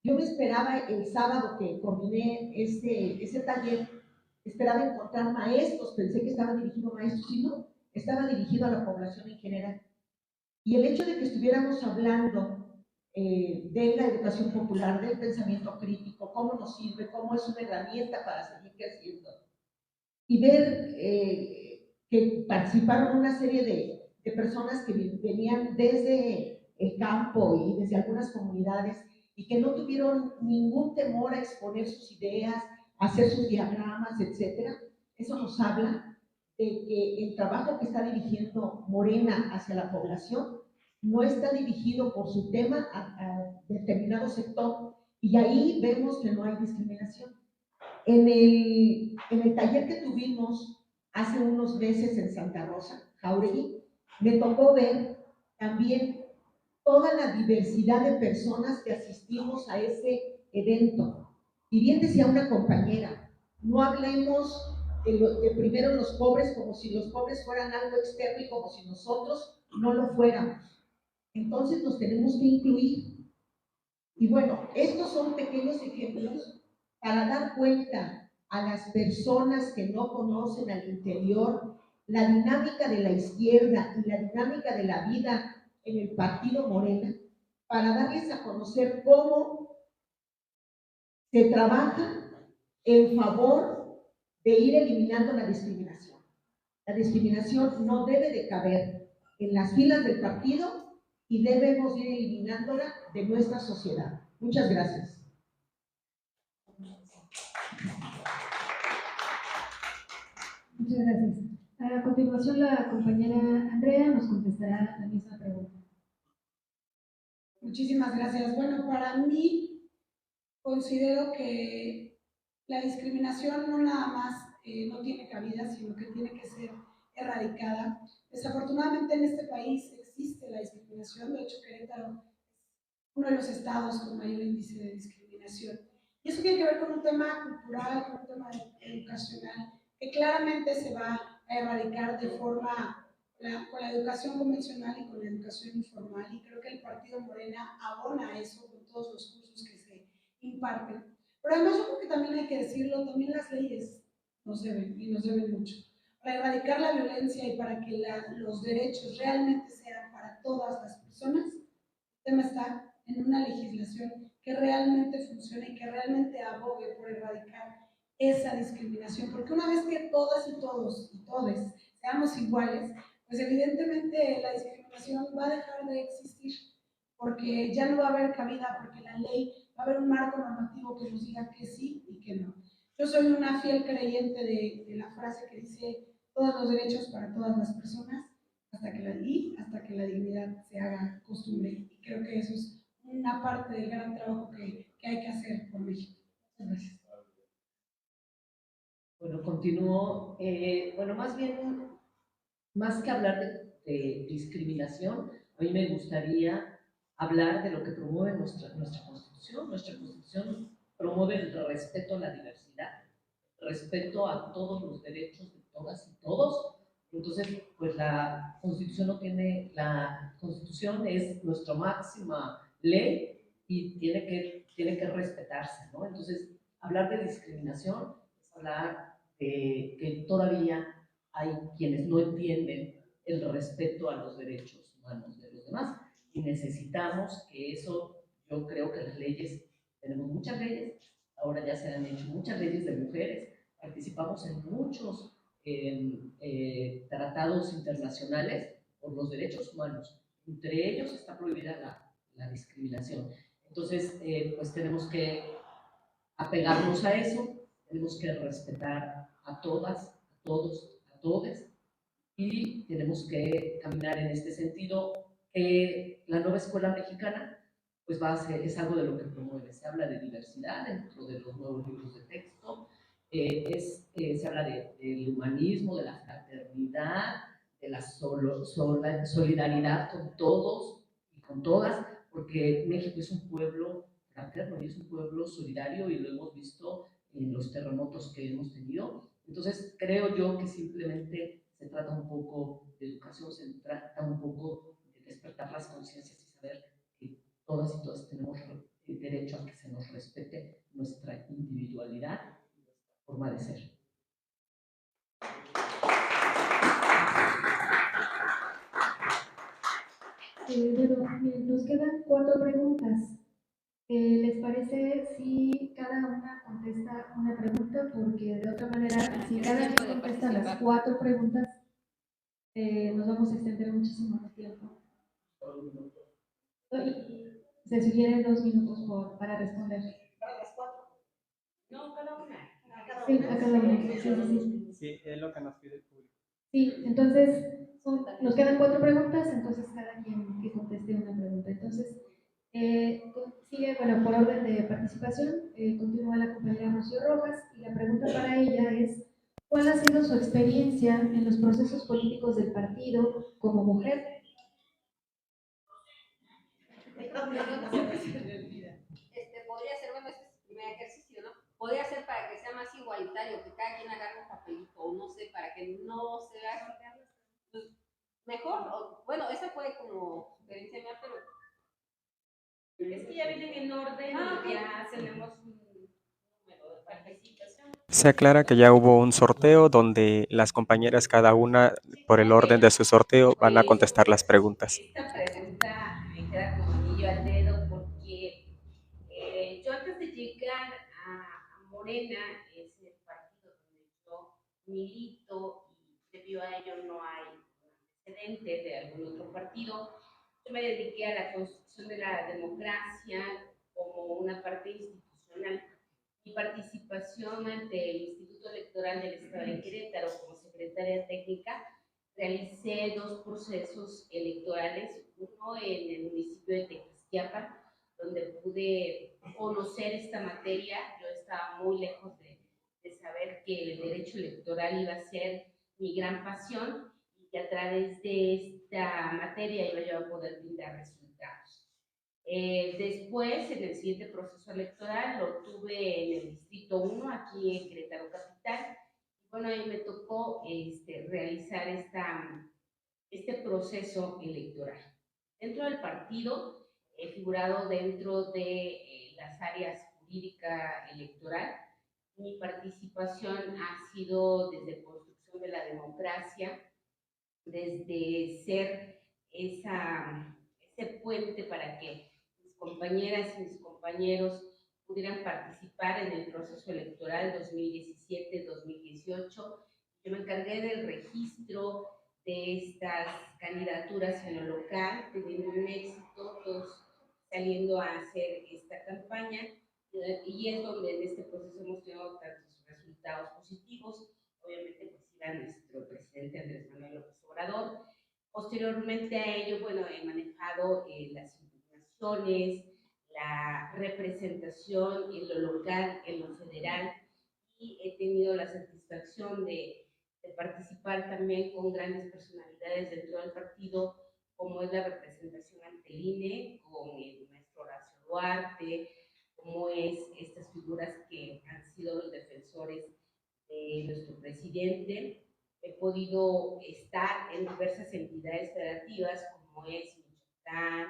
yo me esperaba el sábado que coordiné ese taller, esperaba encontrar maestros, pensé que estaba dirigido a maestros, y no, estaba dirigido a la población en general. Y el hecho de que estuviéramos hablando de la educación popular, del pensamiento crítico, cómo nos sirve, cómo es una herramienta para seguir creciendo, y ver que participaron una serie de personas que venían desde el campo y desde algunas comunidades y que no tuvieron ningún temor a exponer sus ideas, a hacer sus diagramas, etcétera. Eso nos habla de que el trabajo que está dirigiendo Morena hacia la población no está dirigido por su tema a determinado sector, y ahí vemos que no hay discriminación. En el taller que tuvimos hace unos meses en Santa Rosa, Jauregui, me tocó ver también toda la diversidad de personas que asistimos a ese evento. Y bien decía una compañera, no hablemos de primero los pobres como si los pobres fueran algo externo y como si nosotros no lo fuéramos. Entonces nos tenemos que incluir. Y bueno, estos son pequeños ejemplos para dar cuenta a las personas que no conocen al interior la dinámica de la izquierda y la dinámica de la vida en el partido Morena, para darles a conocer cómo se trabaja en favor de ir eliminando la discriminación. La discriminación no debe de caber en las filas del partido y debemos ir eliminándola de nuestra sociedad. Muchas gracias. Muchas gracias. A continuación, la compañera Andrea nos contestará la misma pregunta. Muchísimas gracias. Bueno, para mí considero que la discriminación no nada más no tiene cabida, sino que tiene que ser erradicada. Desafortunadamente en este país existe la discriminación, de hecho Querétaro es uno de los estados con mayor índice de discriminación. Y eso tiene que ver con un tema cultural, con un tema educacional, que claramente se va a erradicar de forma con la educación convencional y con la educación informal, y creo que el Partido Morena abona eso con todos los cursos que se imparten. Pero además yo creo que también hay que decirlo, también las leyes nos deben, y nos deben mucho. Para erradicar la violencia y para que los derechos realmente sean para todas las personas, el tema está en una legislación que realmente funcione y que realmente abogue por erradicar esa discriminación. Porque una vez que todas y todos y todes seamos iguales, pues evidentemente la discriminación va a dejar de existir, porque ya no va a haber cabida, porque la ley va a haber un marco normativo que nos diga que sí y que no. Yo soy una fiel creyente de la frase que dice todos los derechos para todas las personas hasta que la dignidad se haga costumbre. Y creo que eso es una parte del gran trabajo que hay que hacer por México. Muchas gracias. Bueno, continúo. Bueno, más bien, más que hablar de discriminación, a mí me gustaría hablar de lo que promueve nuestra Constitución. Nuestra Constitución promueve el respeto a la diversidad, respeto a todos los derechos de todas y todos, Entonces, pues la Constitución no tiene, la Constitución es nuestra máxima ley y tiene que respetarse, ¿no? Entonces, hablar de discriminación es hablar de que todavía hay quienes no entienden el respeto a los derechos humanos de los demás y necesitamos que eso, yo creo que las leyes, tenemos muchas leyes, ahora ya se han hecho muchas leyes de mujeres, participamos en muchos tratados internacionales por los derechos humanos. Entre ellos está prohibida la discriminación. Entonces, pues tenemos que apegarnos a eso, tenemos que respetar a todas, a todos, a todes, y tenemos que caminar en este sentido. La nueva escuela mexicana pues va a ser, es algo de lo que promueve. Se habla de diversidad dentro de los nuevos libros de texto, se habla del humanismo, de la fraternidad, de la solidaridad con todos y con todas, porque México es un pueblo fraterno y es un pueblo solidario y lo hemos visto en los terremotos que hemos tenido. Entonces, creo yo que simplemente se trata un poco de educación, se trata un poco de despertar las conciencias y saber que todas y todas tenemos derecho a que se nos respete nuestra individualidad y nuestra forma de ser. Bueno, nos quedan 4 preguntas. ¿Les parece si cada una contesta una pregunta? Porque de otra manera, si cada quien contesta las 4 preguntas, nos vamos a extender muchísimo más tiempo. Se sugieren 2 minutos para responder. No, cada una. Sí, a cada una. Sí. Sí, es lo que nos pide el público. Sí, entonces nos quedan 4 preguntas, entonces cada quien que conteste una pregunta. Entonces, sigue, bueno, por orden de participación, continúa la compañera Rocío Rojas y la pregunta para ella es, ¿cuál ha sido su experiencia en los procesos políticos del partido como mujer? Podría ser, bueno, este es el primer ejercicio, ¿no? Podría ser para que sea más igualitario, que cada quien agarre un papelito, o no sé, para que no se vea pues, mejor, o, bueno, esa fue como sugerencia mía, pero... Es que ya vienen en orden y ya tenemos un número de participación. Se aclara que ya hubo un sorteo donde las compañeras, cada una por el orden de su sorteo, van a contestar las preguntas. Esta pregunta me queda como anillo al dedo porque yo antes de llegar a Morena, es el partido donde yo milito y debido a ello no hay antecedente de algún otro partido. Yo me dediqué a la construcción de la democracia como una parte institucional. Mi participación ante el Instituto Electoral del Estado de Querétaro como secretaria técnica, realicé 2 procesos electorales, uno en el municipio de Tequisquiapan, donde pude conocer esta materia. Yo estaba muy lejos de saber que el derecho electoral iba a ser mi gran pasión y que a través de esta materia iba yo a poder brindar resultados. Después, en el siguiente proceso electoral, lo tuve en el Distrito 1, aquí en Querétaro Capital. Bueno, ahí me tocó realizar este proceso electoral. Dentro del partido, he figurado dentro de las áreas jurídica electoral. Mi participación ha sido desde construcción de la democracia, desde ser ese puente para que mis compañeras y mis compañeros pudieran participar en el proceso electoral 2017-2018. Yo me encargué del registro de estas candidaturas en lo local, teniendo un éxito, todos saliendo a hacer esta campaña, y es donde en este proceso hemos tenido tantos resultados positivos. Obviamente, pues iba nuestro presidente Andrés Manuel López Obrador. Posteriormente a ello, bueno, he manejado las impugnaciones, la representación en lo local, en lo federal, y he tenido la satisfacción de participar también con grandes personalidades dentro del partido, como es la representación ante el INE, con el maestro Horacio Duarte, como es estas figuras que han sido los defensores de nuestro presidente. he podido estar en diversas entidades federativas como es Michoacán,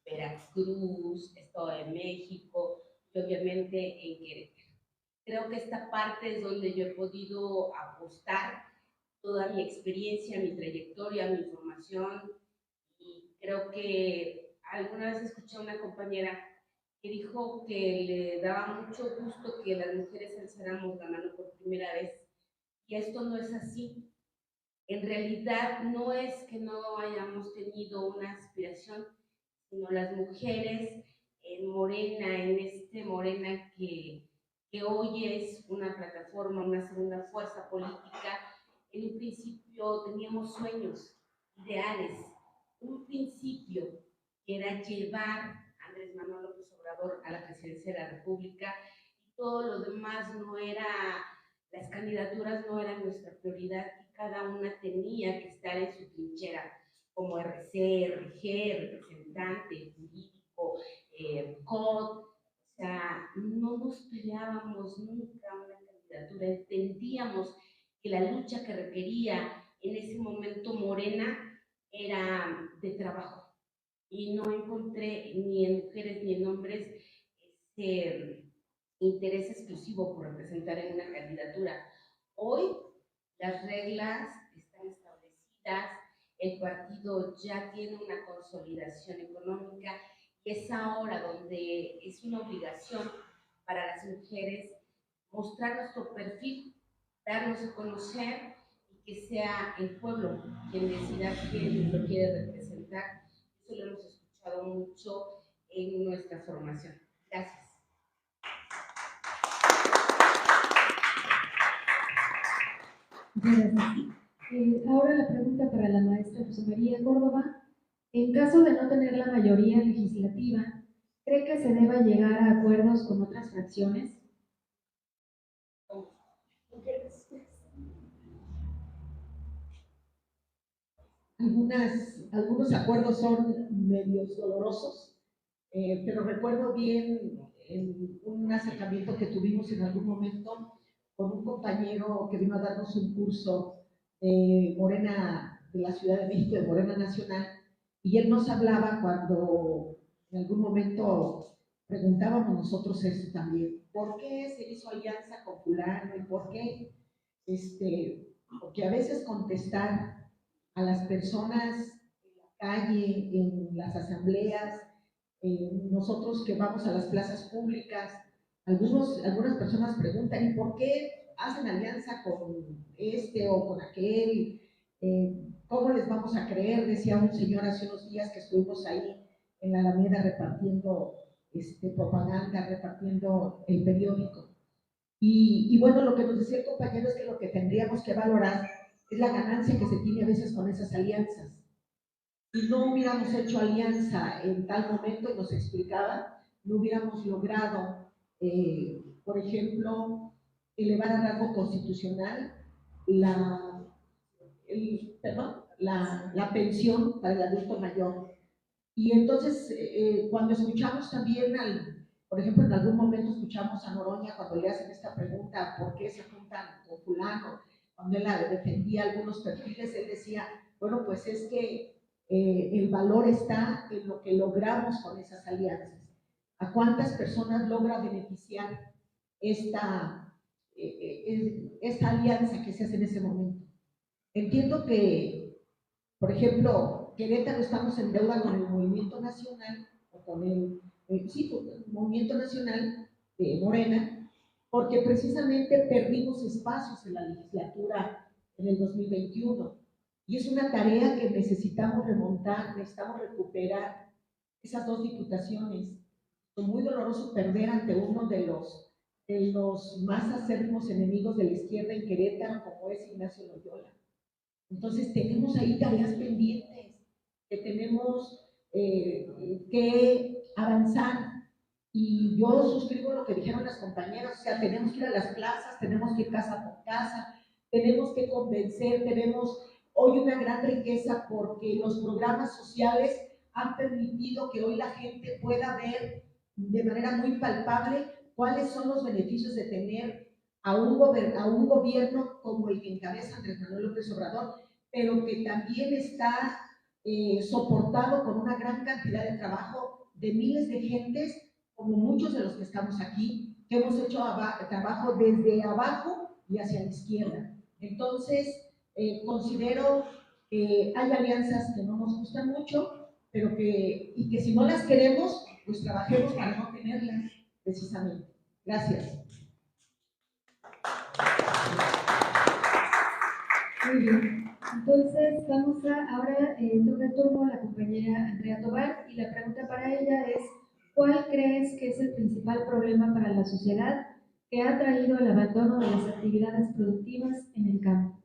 Veracruz, Estado de México y obviamente en Querétaro. Creo que esta parte es donde yo he podido apostar toda mi experiencia, mi trayectoria, mi formación, y creo que alguna vez escuché a una compañera que dijo que le daba mucho gusto que las mujeres alzáramos la mano por primera vez, y esto no es así. En realidad no es que no hayamos tenido una aspiración, sino las mujeres en Morena, en este Morena que hoy es una plataforma, una segunda fuerza política. En un principio teníamos sueños, ideales, un principio que era llevar a Andrés Manuel López Obrador a la presidencia de la República, y todo lo demás no era, las candidaturas no eran nuestra prioridad, y cada una tenía que estar en su trinchera como RC, RG, representante, jurídico, COD. O sea, no nos peleábamos nunca una candidatura, entendíamos que la lucha que requería en ese momento Morena era de trabajo, y no encontré ni en mujeres ni en hombres ese interés exclusivo por representar en una candidatura. Hoy las reglas están establecidas, el partido ya tiene una consolidación económica, y es ahora donde es una obligación para las mujeres mostrar nuestro perfil, darnos a conocer, y que sea el pueblo quien decida quién lo quiere representar. Eso lo hemos escuchado mucho en nuestra formación. Gracias. Gracias. Ahora la pregunta para la maestra Rosa María Córdoba. En caso de no tener la mayoría legislativa, ¿cree que se deba llegar a acuerdos con otras fracciones? Algunos acuerdos son medios dolorosos, pero recuerdo bien en un acercamiento que tuvimos en algún momento con un compañero que vino a darnos un curso de Morena, de la Ciudad de México, de Morena Nacional, y él nos hablaba cuando en algún momento preguntábamos nosotros eso también, ¿por qué se hizo alianza con fulano? ¿Y por qué? Porque a veces contestar a las personas en la calle, en las asambleas, nosotros que vamos a las plazas públicas, algunas personas preguntan, ¿y por qué hacen alianza con este o con aquel? ¿Cómo les vamos a creer? Decía un señor hace unos días que estuvimos ahí en la Alameda repartiendo propaganda, repartiendo el periódico. Y bueno, lo que nos decía el compañero es que lo que tendríamos que valorar es la ganancia que se tiene a veces con esas alianzas. Si no hubiéramos hecho alianza en tal momento, y nos explicaba, no hubiéramos logrado, por ejemplo, elevar a rango constitucional la pensión para el adulto mayor. Y entonces, cuando escuchamos también, por ejemplo, en algún momento escuchamos a Noroña cuando le hacen esta pregunta, ¿por qué se juntan con fulano? Cuando él defendía algunos perfiles, él decía, bueno, pues es que el valor está en lo que logramos con esas alianzas. ¿A cuántas personas logra beneficiar esta alianza que se hace en ese momento? Entiendo que, por ejemplo, Querétaro estamos en deuda con el Movimiento Nacional, o con el Movimiento Nacional de Morena, porque precisamente perdimos espacios en la legislatura en el 2021. Y es una tarea que necesitamos remontar, necesitamos recuperar esas dos diputaciones. Es muy doloroso perder ante uno de los más acérrimos enemigos de la izquierda en Querétaro, como es Ignacio Loyola. Entonces tenemos ahí tareas pendientes que tenemos que avanzar. Y yo suscribo lo que dijeron las compañeras, o sea, tenemos que ir a las plazas, tenemos que ir casa por casa, tenemos que convencer, tenemos hoy una gran riqueza porque los programas sociales han permitido que hoy la gente pueda ver de manera muy palpable cuáles son los beneficios de tener a un gobierno como el que encabeza Andrés Manuel López Obrador, pero que también está soportado con una gran cantidad de trabajo de miles de gentes, como muchos de los que estamos aquí, que hemos hecho trabajo desde abajo y hacia la izquierda. Entonces, considero que hay alianzas que no nos gustan mucho, pero que si no las queremos, pues trabajemos para no tenerlas, precisamente. Gracias. Muy bien. Entonces, ahora toca el turno a la compañera Andrea Tobar y la pregunta para ella es, ¿cuál crees que es el principal problema para la sociedad que ha traído el abandono de las actividades productivas en el campo?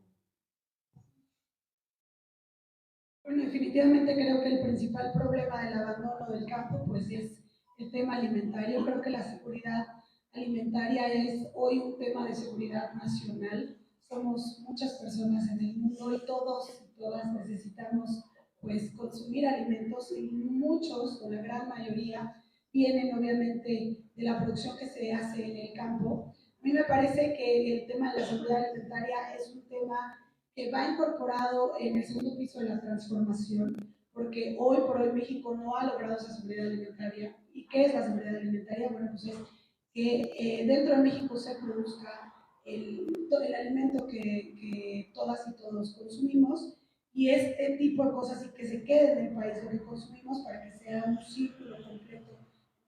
Bueno, definitivamente creo que el principal problema del abandono del campo pues es el tema alimentario. Creo que la seguridad alimentaria es hoy un tema de seguridad nacional. Somos muchas personas en el mundo y todos y todas necesitamos pues consumir alimentos y muchos, o la gran mayoría, vienen obviamente de la producción que se hace en el campo. A mí me parece que el tema de la seguridad alimentaria es un tema que va incorporado en el segundo piso de la transformación, porque hoy por hoy México no ha logrado esa seguridad alimentaria. ¿Y qué es la seguridad alimentaria? Bueno, pues es que dentro de México se produzca el alimento que todas y todos consumimos, y este tipo de cosas y que se quede en el país lo que consumimos para que sea un círculo completo,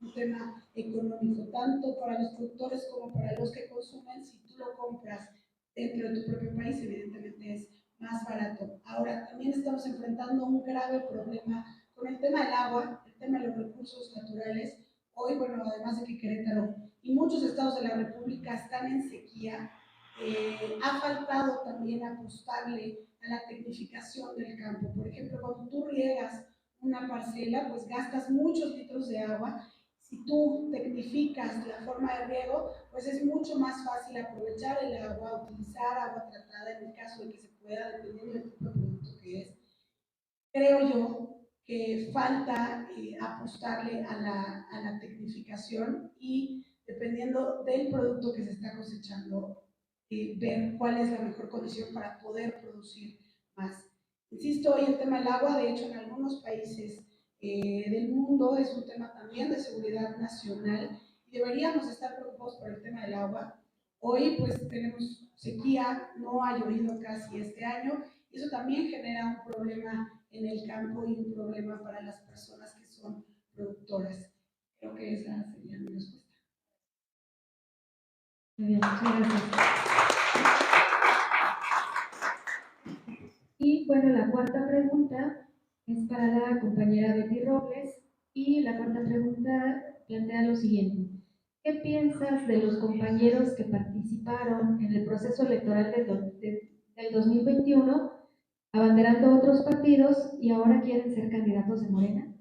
un tema económico, tanto para los productores como para los que consumen. Si tú lo compras dentro de tu propio país, evidentemente es más barato. Ahora, también estamos enfrentando un grave problema con el tema del agua, el tema de los recursos naturales. Hoy, bueno, además de que Querétaro y muchos estados de la República están en sequía, ha faltado también apostarle a la tecnificación del campo. Por ejemplo, cuando tú riegas una parcela, pues gastas muchos litros de agua. Si tú tecnificas la forma de riego, pues es mucho más fácil aprovechar el agua, utilizar agua tratada en el caso de que se pueda, dependiendo del tipo de producto que es. Creo yo que falta apostarle a la tecnificación y dependiendo del producto que se está cosechando, ver cuál es la mejor condición para poder producir más. Insisto, hoy el tema del agua, de hecho en algunos países del mundo es un tema también de seguridad nacional y deberíamos estar preocupados por el tema del agua. Hoy pues tenemos sequía, no ha llovido casi este año y eso también genera un problema en el campo y un problema para las personas que son productoras. Creo que esa sería mi respuesta. Muy bien, muchas gracias. Y bueno, la cuarta pregunta es para la compañera Betty Robles y la cuarta pregunta plantea lo siguiente. ¿Qué piensas de los compañeros que participaron en el proceso electoral del 2021, abanderando otros partidos y ahora quieren ser candidatos de Morena?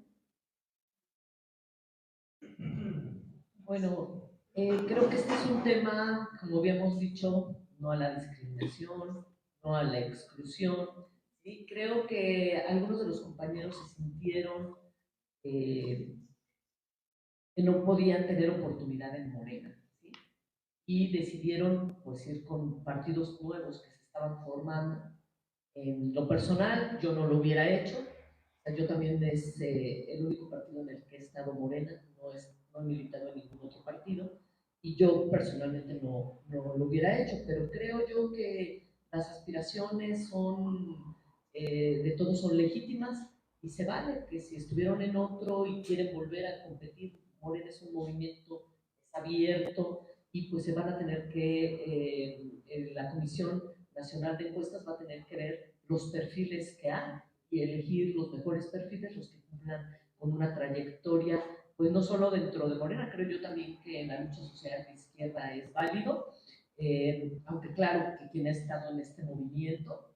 Bueno, creo que este es un tema, como habíamos dicho, no a la discriminación, no a la exclusión. ¿Sí? Creo que algunos de los compañeros se sintieron que no podían tener oportunidad en Morena, ¿sí? Y decidieron pues ir con partidos nuevos que se estaban formando. En lo personal, yo no lo hubiera hecho. Yo también es el único partido en el que he estado Morena, no he militado en ningún otro partido, y yo personalmente no lo hubiera hecho, pero creo yo que las aspiraciones de todos son legítimas y se vale que si estuvieron en otro y quieren volver a competir, Morena es un movimiento, es abierto y pues se van a tener que, la Comisión Nacional de Encuestas va a tener que ver los perfiles que hay y elegir los mejores perfiles, los que cumplan con una trayectoria, pues no solo dentro de Morena, creo yo también que en la lucha social de izquierda es válido, aunque claro que quien ha estado en este movimiento,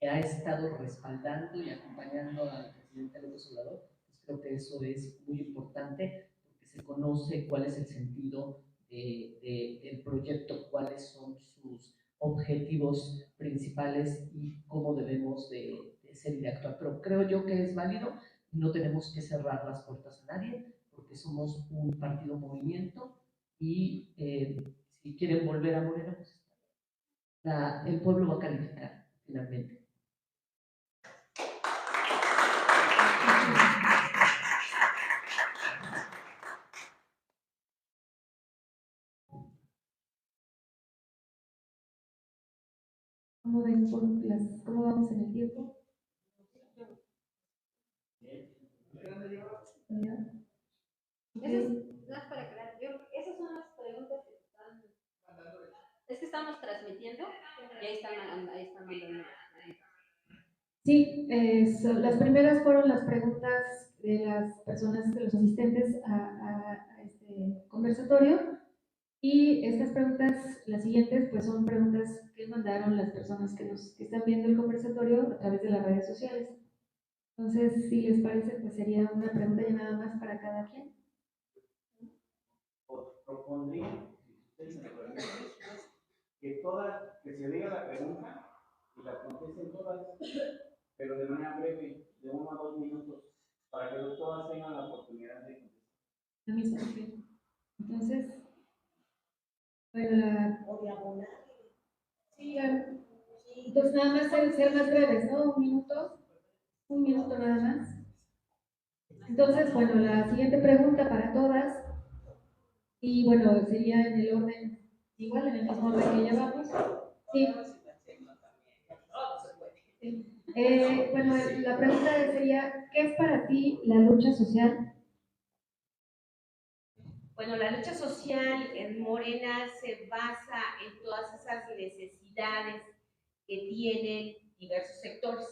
que ha estado respaldando y acompañando al presidente López Obrador, pues creo que eso es muy importante, porque se conoce cuál es el sentido del proyecto, cuáles son sus objetivos principales y cómo debemos de ser y de actuar. Pero creo yo que es válido y no tenemos que cerrar las puertas a nadie porque somos un partido movimiento y si quieren volver a Morena, pues el pueblo va a calificar finalmente. ¿Cómo ven cómo vamos en el tiempo? Esas son las preguntas que están. Es que estamos transmitiendo y ahí están mandando. Sí, las primeras fueron las preguntas de las personas, de los asistentes a este conversatorio, y estas preguntas, las siguientes, pues son preguntas que mandaron las personas que están viendo el conversatorio a través de las redes sociales. Entonces, si les parece, pues sería una pregunta ya nada más para cada quien. Propondría, si ustedes me permiten, que se diga la pregunta y la contesten todas, pero de manera breve, de 1 a 2 minutos, para que todas tengan la oportunidad de contestar. La misma, sí. Entonces, bueno, O de abonar. sí, claro. Entonces, nada más ser más breves, ¿no? Un minuto nada más. Entonces, bueno, la siguiente pregunta para todas, y bueno, sería en el orden, igual en el mismo orden que llevamos. Sí. Bueno, la pregunta sería, ¿qué es para ti la lucha social? Bueno, la lucha social en Morena se basa en todas esas necesidades que tienen diversos sectores.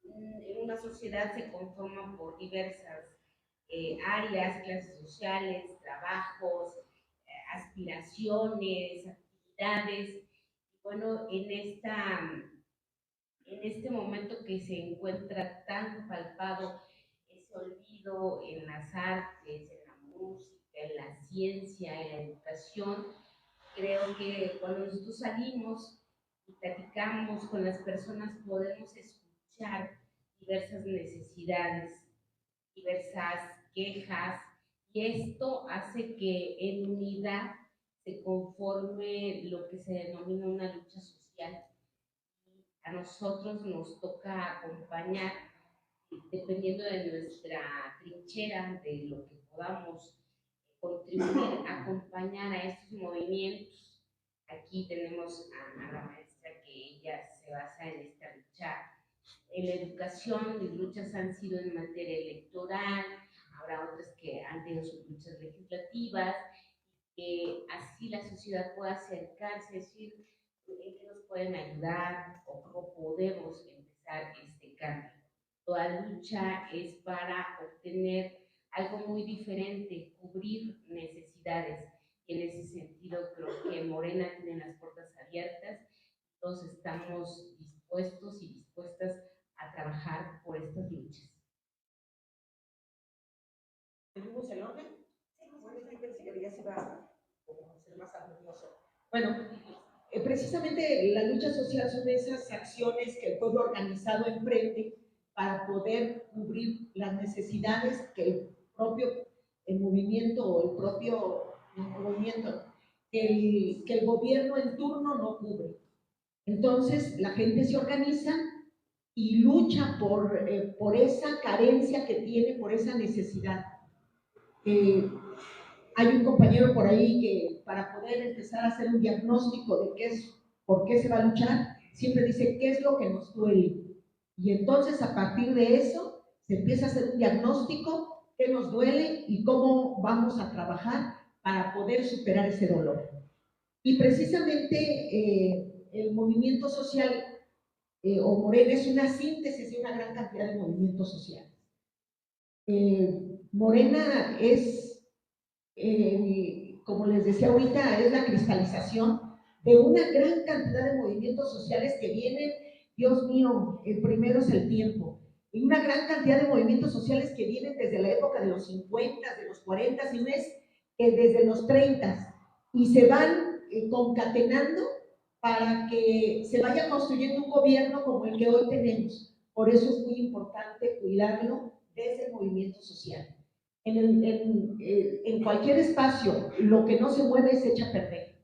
En una sociedad se conforman por diversas áreas, clases sociales, trabajos, aspiraciones, actividades. Bueno, en este momento que se encuentra tan palpado ese olvido en las artes, en la música, en la ciencia, en la educación, creo que cuando nosotros salimos y platicamos con las personas podemos escuchar diversas necesidades, diversas quejas, y esto hace que en unidad se conforme lo que se denomina una lucha social. A nosotros nos toca acompañar, dependiendo de nuestra trinchera, de lo que podamos contribuir, acompañar a estos movimientos. Aquí tenemos a la maestra que ella se basa en esta lucha. En la educación, mis luchas han sido en materia electoral, habrá otras que han tenido sus luchas legislativas, que así la sociedad pueda acercarse, decir en qué nos pueden ayudar o cómo podemos empezar este cambio. Toda lucha es para obtener algo muy diferente, cubrir necesidades. Y en ese sentido creo que Morena tiene las puertas abiertas, todos estamos dispuestos y dispuestas a trabajar por estas luchas. ¿Tenemos el orden? Bueno, yo pensé que ya se va a ser más armonioso. Bueno, precisamente la lucha social son esas acciones que el pueblo organizado emprende para poder cubrir las necesidades que el movimiento o el propio movimiento, que el gobierno en turno no cubre. Entonces, la gente se organiza y lucha por esa carencia que tiene, por esa necesidad. Hay un compañero por ahí que para poder empezar a hacer un diagnóstico de por qué se va a luchar, siempre dice qué es lo que nos duele. Y entonces a partir de eso se empieza a hacer un diagnóstico, qué nos duele y cómo vamos a trabajar para poder superar ese dolor. Y precisamente el movimiento social o Morena es una síntesis de una gran cantidad de movimientos sociales. Morena es, como les decía ahorita, es la cristalización de una gran cantidad de movimientos sociales que vienen, Dios mío, el primero es el tiempo, y una gran cantidad de movimientos sociales que vienen desde la época de los 50, de los 40, y un es desde los 30, y se van concatenando para que se vaya construyendo un gobierno como el que hoy tenemos. Por eso es muy importante cuidarlo desde el movimiento social. En cualquier espacio, lo que no se mueve se echa a perder.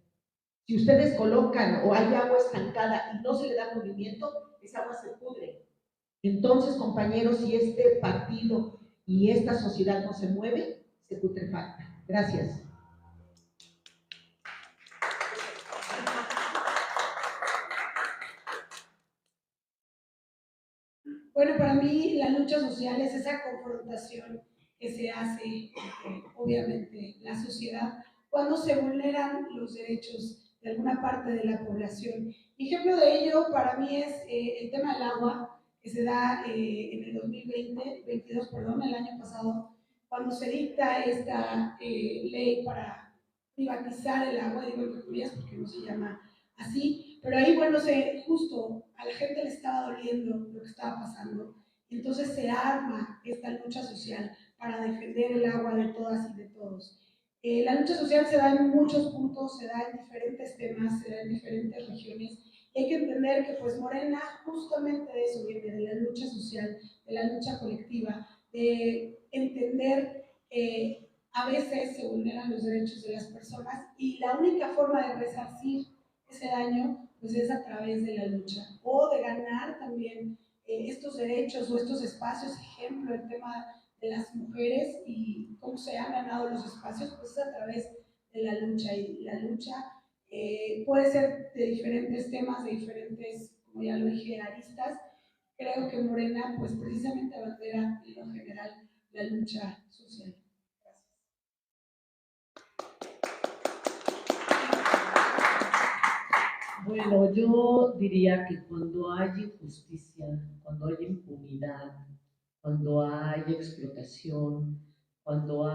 Si ustedes colocan o hay agua estancada y no se le da movimiento, esa agua se pudre. Entonces, compañeros, si este partido y esta sociedad no se mueve, se putrefacta. Gracias. Bueno, para mí la lucha social es esa confrontación que se hace, obviamente, la sociedad cuando se vulneran los derechos de alguna parte de la población. Ejemplo de ello para mí es el tema del agua, que se da en el 2022, perdón, el año pasado, cuando se dicta esta ley para privatizar el agua, digo entre comillas porque no se llama así, pero ahí, bueno, justo a la gente le estaba doliendo lo que estaba pasando, y entonces se arma esta lucha social para defender el agua de todas y de todos. La lucha social se da en muchos puntos, se da en diferentes temas, se da en diferentes regiones, y hay que entender que pues Morena justamente de eso viene, de la lucha social, de la lucha colectiva, de entender que a veces se vulneran los derechos de las personas y la única forma de resarcir ese daño pues es a través de la lucha o de ganar también estos derechos o estos espacios. Ejemplo, el tema de las mujeres y cómo se han ganado los espacios, pues es a través de la lucha, y la lucha puede ser de diferentes temas, de diferentes, como ya lo dije, aristas. Creo que Morena pues precisamente abandera en lo general la lucha social. Bueno, yo diría que cuando hay injusticia, cuando hay impunidad, cuando hay explotación, cuando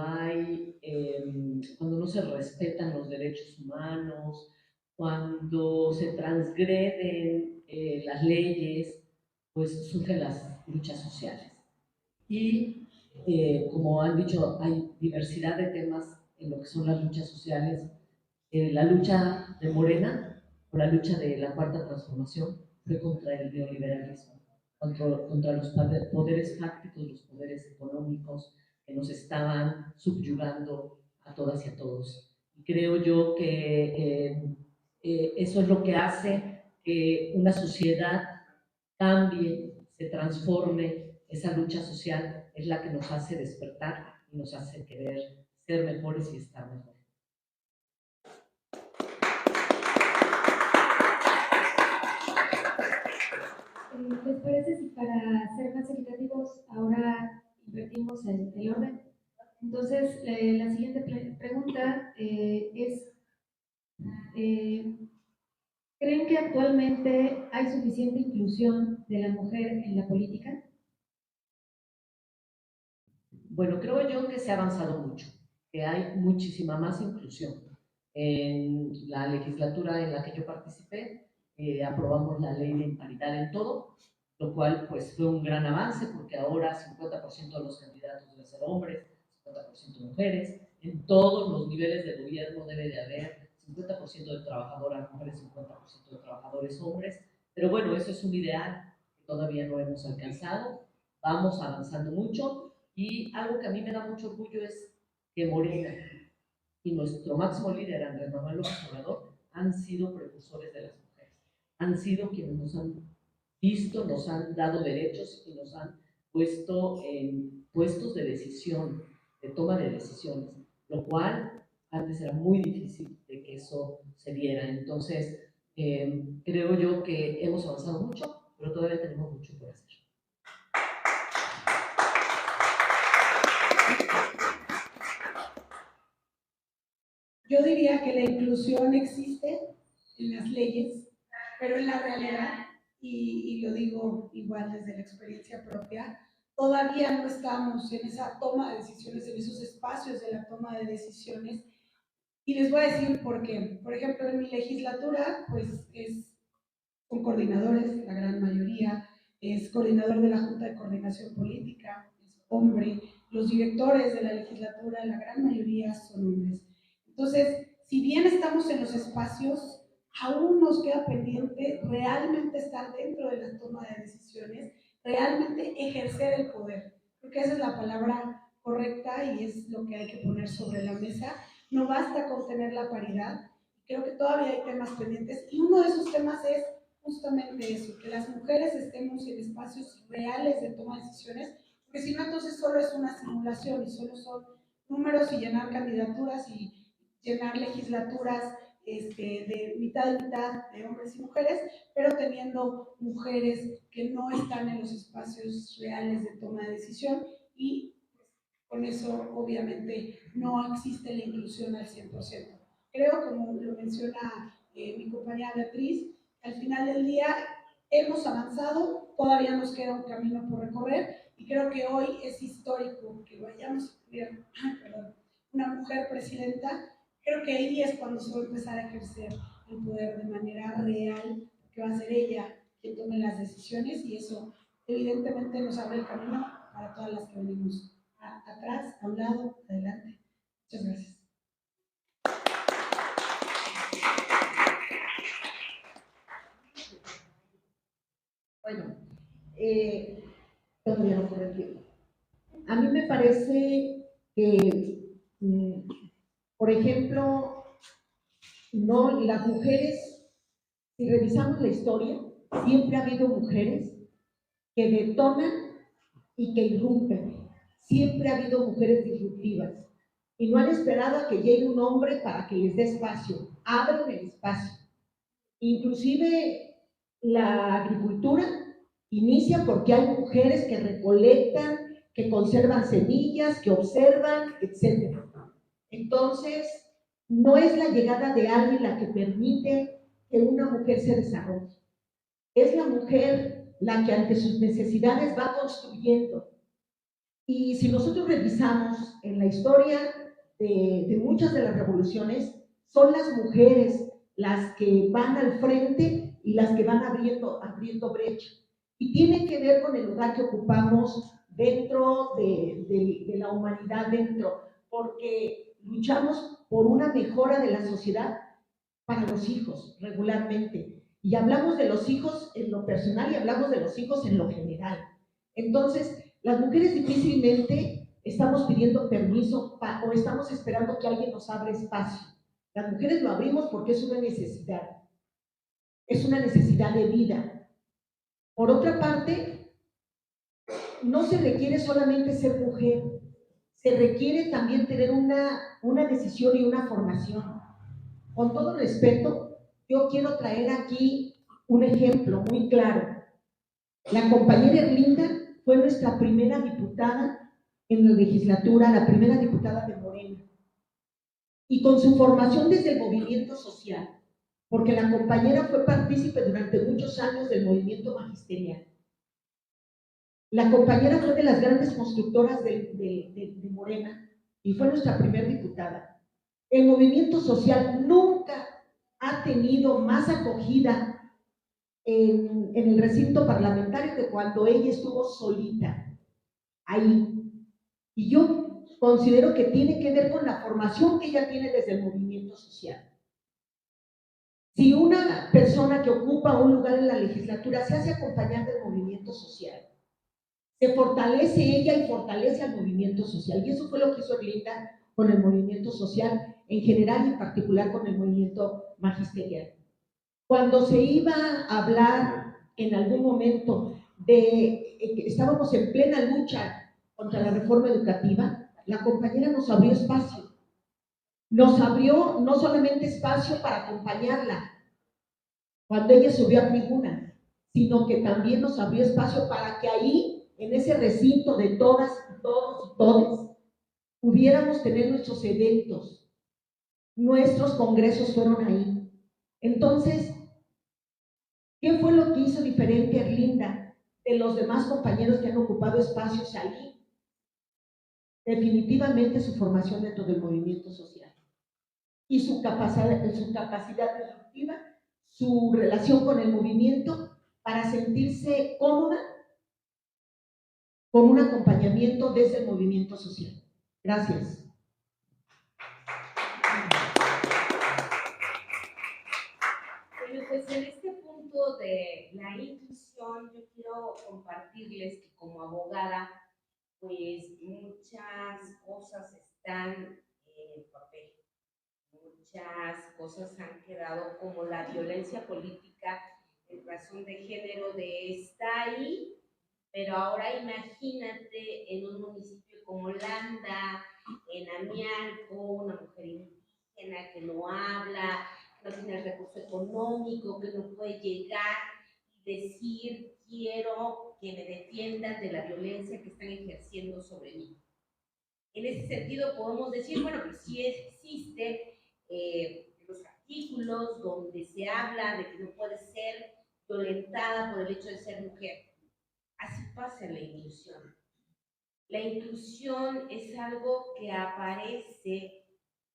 no se respetan los derechos humanos, cuando se transgreden las leyes, pues surgen las luchas sociales. Y como han dicho, hay diversidad de temas en lo que son las luchas sociales. La lucha de Morena o la lucha de la Cuarta Transformación fue contra el neoliberalismo, contra los poderes fácticos, los poderes económicos que nos estaban subyugando a todas y a todos. Y creo yo que eso es lo que hace que una sociedad cambie, se transforme. Esa lucha social es la que nos hace despertar y nos hace querer ser mejores y estar mejor. ¿Les parece si para ser más equitativos ahora invertimos el orden? Entonces, la siguiente pregunta es, ¿creen que actualmente hay suficiente inclusión de la mujer en la política? Bueno, creo yo que se ha avanzado mucho, que hay muchísima más inclusión. En la legislatura en la que yo participé, aprobamos la ley de paridad en todo, lo cual pues fue un gran avance porque ahora 50% de los candidatos deben ser hombres, 50% mujeres, en todos los niveles de gobierno debe de haber 50% de trabajadoras mujeres, 50% de trabajadores hombres, pero bueno, eso es un ideal que todavía no hemos alcanzado, vamos avanzando mucho. Y algo que a mí me da mucho orgullo es que Morena y nuestro máximo líder, Andrés Manuel López Obrador, han sido precursores de las mujeres. Han sido quienes nos han visto, nos han dado derechos y nos han puesto en puestos de decisión, de toma de decisiones, lo cual antes era muy difícil de que eso se viera. Entonces, creo yo que hemos avanzado mucho, pero todavía tenemos mucho por hacer. Yo diría que la inclusión existe en las leyes, pero en la realidad, y lo digo igual desde la experiencia propia, todavía no estamos en esa toma de decisiones, en esos espacios de la toma de decisiones. Y les voy a decir por qué. Por ejemplo, en mi legislatura, pues son coordinadores, la gran mayoría, es coordinador de la Junta de Coordinación Política, es hombre, los directores de la legislatura, la gran mayoría son hombres. Entonces, si bien estamos en los espacios, aún nos queda pendiente realmente estar dentro de la toma de decisiones, realmente ejercer el poder. Creo que esa es la palabra correcta y es lo que hay que poner sobre la mesa. No basta con tener la paridad. Creo que todavía hay temas pendientes y uno de esos temas es justamente eso, que las mujeres estemos en espacios reales de toma de decisiones, porque si no entonces solo es una simulación y solo son números y llenar candidaturas y llenar legislaturas de mitad y mitad de hombres y mujeres, pero teniendo mujeres que no están en los espacios reales de toma de decisión y con eso obviamente no existe la inclusión al 100%. Creo, como lo menciona mi compañera Beatriz, al final del día hemos avanzado, todavía nos queda un camino por recorrer y creo que hoy es histórico que vayamos a tener una mujer presidenta. Creo que ahí es cuando se va a empezar a ejercer el poder de manera real, que va a ser ella quien tome las decisiones y eso evidentemente nos abre el camino para todas las que venimos atrás, a un lado, adelante. Muchas gracias. Bueno, todavía no corre el tiempo. A mí me parece que, por ejemplo, no, las mujeres, si revisamos la historia, siempre ha habido mujeres que detonan y que irrumpen. Siempre ha habido mujeres disruptivas y no han esperado a que llegue un hombre para que les dé espacio. Abren el espacio. Inclusive la agricultura inicia porque hay mujeres que recolectan, que conservan semillas, que observan, etc. Entonces, no es la llegada de alguien la que permite que una mujer se desarrolle. Es la mujer la que ante sus necesidades va construyendo. Y si nosotros revisamos en la historia de muchas de las revoluciones, son las mujeres las que van al frente y las que van abriendo brecha. Y tiene que ver con el lugar que ocupamos dentro de la humanidad, porque luchamos por una mejora de la sociedad para los hijos regularmente. Y hablamos de los hijos en lo personal y hablamos de los hijos en lo general. Entonces, las mujeres difícilmente estamos pidiendo permiso o estamos esperando que alguien nos abra espacio. Las mujeres lo abrimos porque es una necesidad de vida. Por otra parte, no se requiere solamente ser mujer, se requiere también tener una decisión y una formación. Con todo respeto, yo quiero traer aquí un ejemplo muy claro. La compañera Erlinda fue nuestra primera diputada en la legislatura, la primera diputada de Morena. Y con su formación desde el movimiento social, porque la compañera fue partícipe durante muchos años del movimiento magisterial. La compañera fue de las grandes constructoras de Morena y fue nuestra primera diputada. El movimiento social nunca ha tenido más acogida en el recinto parlamentario que cuando ella estuvo solita ahí. Y yo considero que tiene que ver con la formación que ella tiene desde el movimiento social. Si una persona que ocupa un lugar en la legislatura se hace acompañar del movimiento social, se fortalece ella y fortalece al movimiento social. Y eso fue lo que hizo Erlinda con el movimiento social en general y en particular con el movimiento magisterial. Cuando se iba a hablar en algún momento de que estábamos en plena lucha contra la reforma educativa, la compañera nos abrió espacio. Nos abrió no solamente espacio para acompañarla cuando ella subió a tribuna, sino que también nos abrió espacio para que ahí, en ese recinto de todas, todos y todes, pudiéramos tener nuestros eventos. Nuestros congresos fueron ahí. Entonces, ¿qué fue lo que hizo diferente a Erlinda de los demás compañeros que han ocupado espacios ahí? Definitivamente su formación dentro del movimiento social y su capacidad disruptiva, su relación con el movimiento para sentirse cómoda con un acompañamiento desde el movimiento social. Gracias. Bueno, pues en este punto de la inclusión, yo quiero compartirles que como abogada, pues muchas cosas están en el papel, muchas cosas han quedado como la violencia política en razón de género de está ahí, pero ahora imagínate en un municipio como Landa, en Amialco, una mujer indígena que no habla, que no tiene el recurso económico, que no puede llegar y decir quiero que me defiendan de la violencia que están ejerciendo sobre mí. En ese sentido podemos decir, bueno, pues sí existe los artículos donde se habla de que no puede ser violentada por el hecho de ser mujer. Así pasa en la inclusión. La inclusión es algo que aparece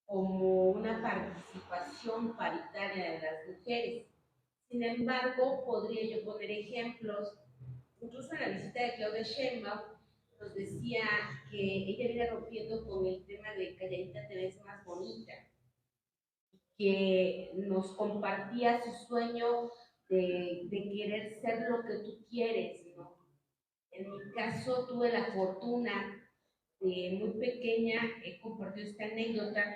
como una participación paritaria de las mujeres. Sin embargo, podría yo poner ejemplos, incluso en la visita de Claudia Sheinbaum, nos decía que ella viene rompiendo con el tema de calladita te ves más bonita, que nos compartía su sueño de querer ser lo que tú quieres, ¿no? En mi caso tuve la fortuna de muy pequeña, he compartido esta anécdota,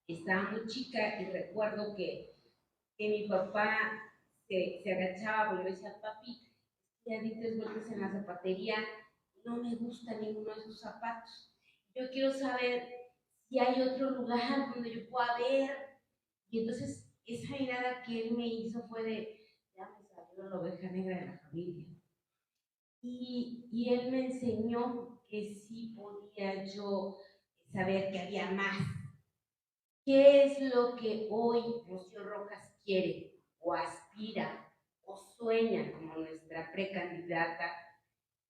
estaba muy chica y recuerdo que mi papá se agachaba porque me decía, papi, ya di 3 vueltas en la zapatería, no me gusta ninguno de sus zapatos. Yo quiero saber si hay otro lugar donde yo pueda ver. Y entonces esa mirada que él me hizo fue de, ya me salió la oveja negra de la familia. Y él me enseñó que sí podía yo saber que había más. ¿Qué es lo que hoy Rocío Rojas quiere o aspira o sueña como nuestra precandidata?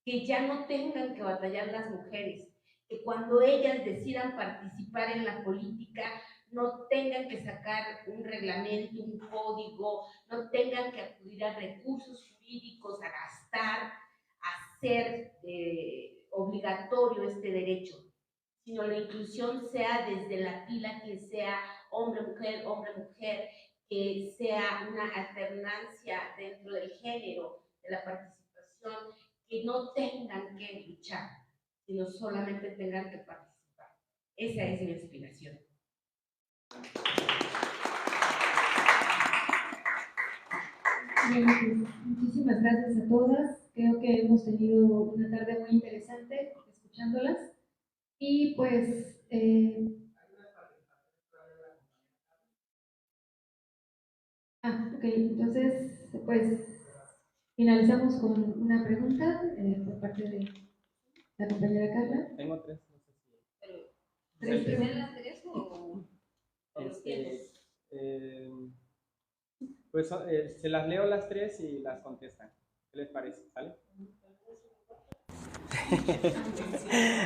Que ya no tengan que batallar las mujeres, que cuando ellas decidan participar en la política no tengan que sacar un reglamento, un código, no tengan que acudir a recursos jurídicos, a gastar, a hacer obligatorio este derecho, sino la inclusión sea desde la pila, que sea hombre-mujer, que sea una alternancia dentro del género, de la participación, que no tengan que luchar, sino solamente tengan que participar. Esa es mi aspiración. Bueno, pues, muchísimas gracias a todas. Creo que hemos tenido una tarde muy interesante escuchándolas. Y pues, ok, entonces, pues, finalizamos con una pregunta por parte de la compañera Carla. Tengo 3. No sé si... ¿Tres preguntas las 3 o los tienes? Pues se las leo las 3 y las contestan. ¿Qué les parece? ¿Sale?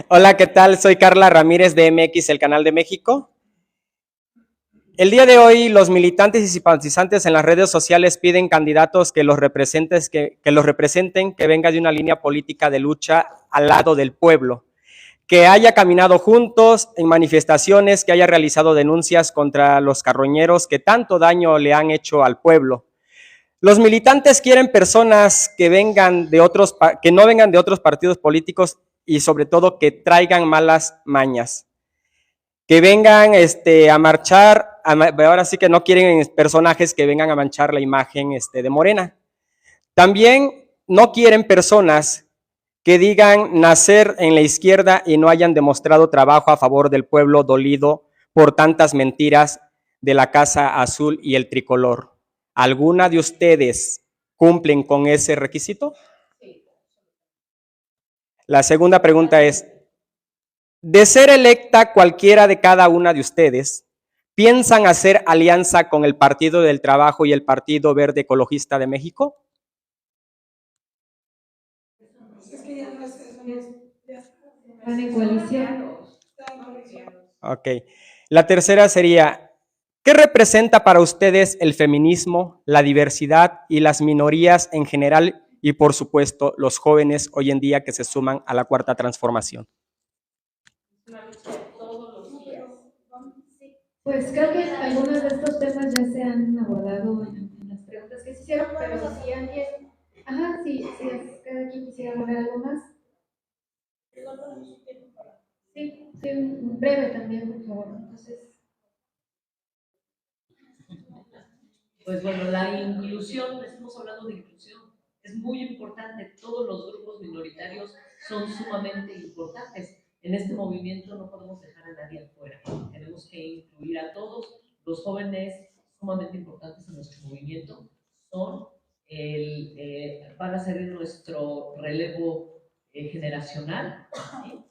Hola, ¿qué tal? Soy Carla Ramírez de MX, el Canal de México. El día de hoy, los militantes y simpatizantes en las redes sociales piden candidatos que los representen, que venga de una línea política de lucha al lado del pueblo, que haya caminado juntos en manifestaciones, que haya realizado denuncias contra los carroñeros que tanto daño le han hecho al pueblo. Los militantes quieren personas que no vengan de otros partidos políticos y sobre todo que traigan malas mañas. Que vengan a marchar, ahora sí que no quieren personajes que vengan a manchar la imagen de Morena. También no quieren personas que digan nacer en la izquierda y no hayan demostrado trabajo a favor del pueblo dolido por tantas mentiras de la Casa Azul y el tricolor. ¿Alguna de ustedes cumplen con ese requisito? La segunda pregunta es, de ser electa cualquiera de cada una de ustedes, ¿piensan hacer alianza con el Partido del Trabajo y el Partido Verde Ecologista de México? Es que ya no es eso, no es. Van en coalición. Ok. La tercera sería, ¿qué representa para ustedes el feminismo, la diversidad y las minorías en general y, por supuesto, los jóvenes hoy en día que se suman a la Cuarta Transformación? Pues creo que algunos de estos temas ya se han abordado en las preguntas que se hicieron, pero si alguien, si cada quien quisiera hablar algo más. Sí, un breve también, por favor. Entonces, Pues bueno, la inclusión, estamos hablando de inclusión, es muy importante. Todos los grupos minoritarios son sumamente importantes. En este movimiento no podemos dejar a nadie afuera. Tenemos que incluir a todos. Los jóvenes sumamente importantes en nuestro movimiento son van a ser nuestro relevo generacional. ¿Sí?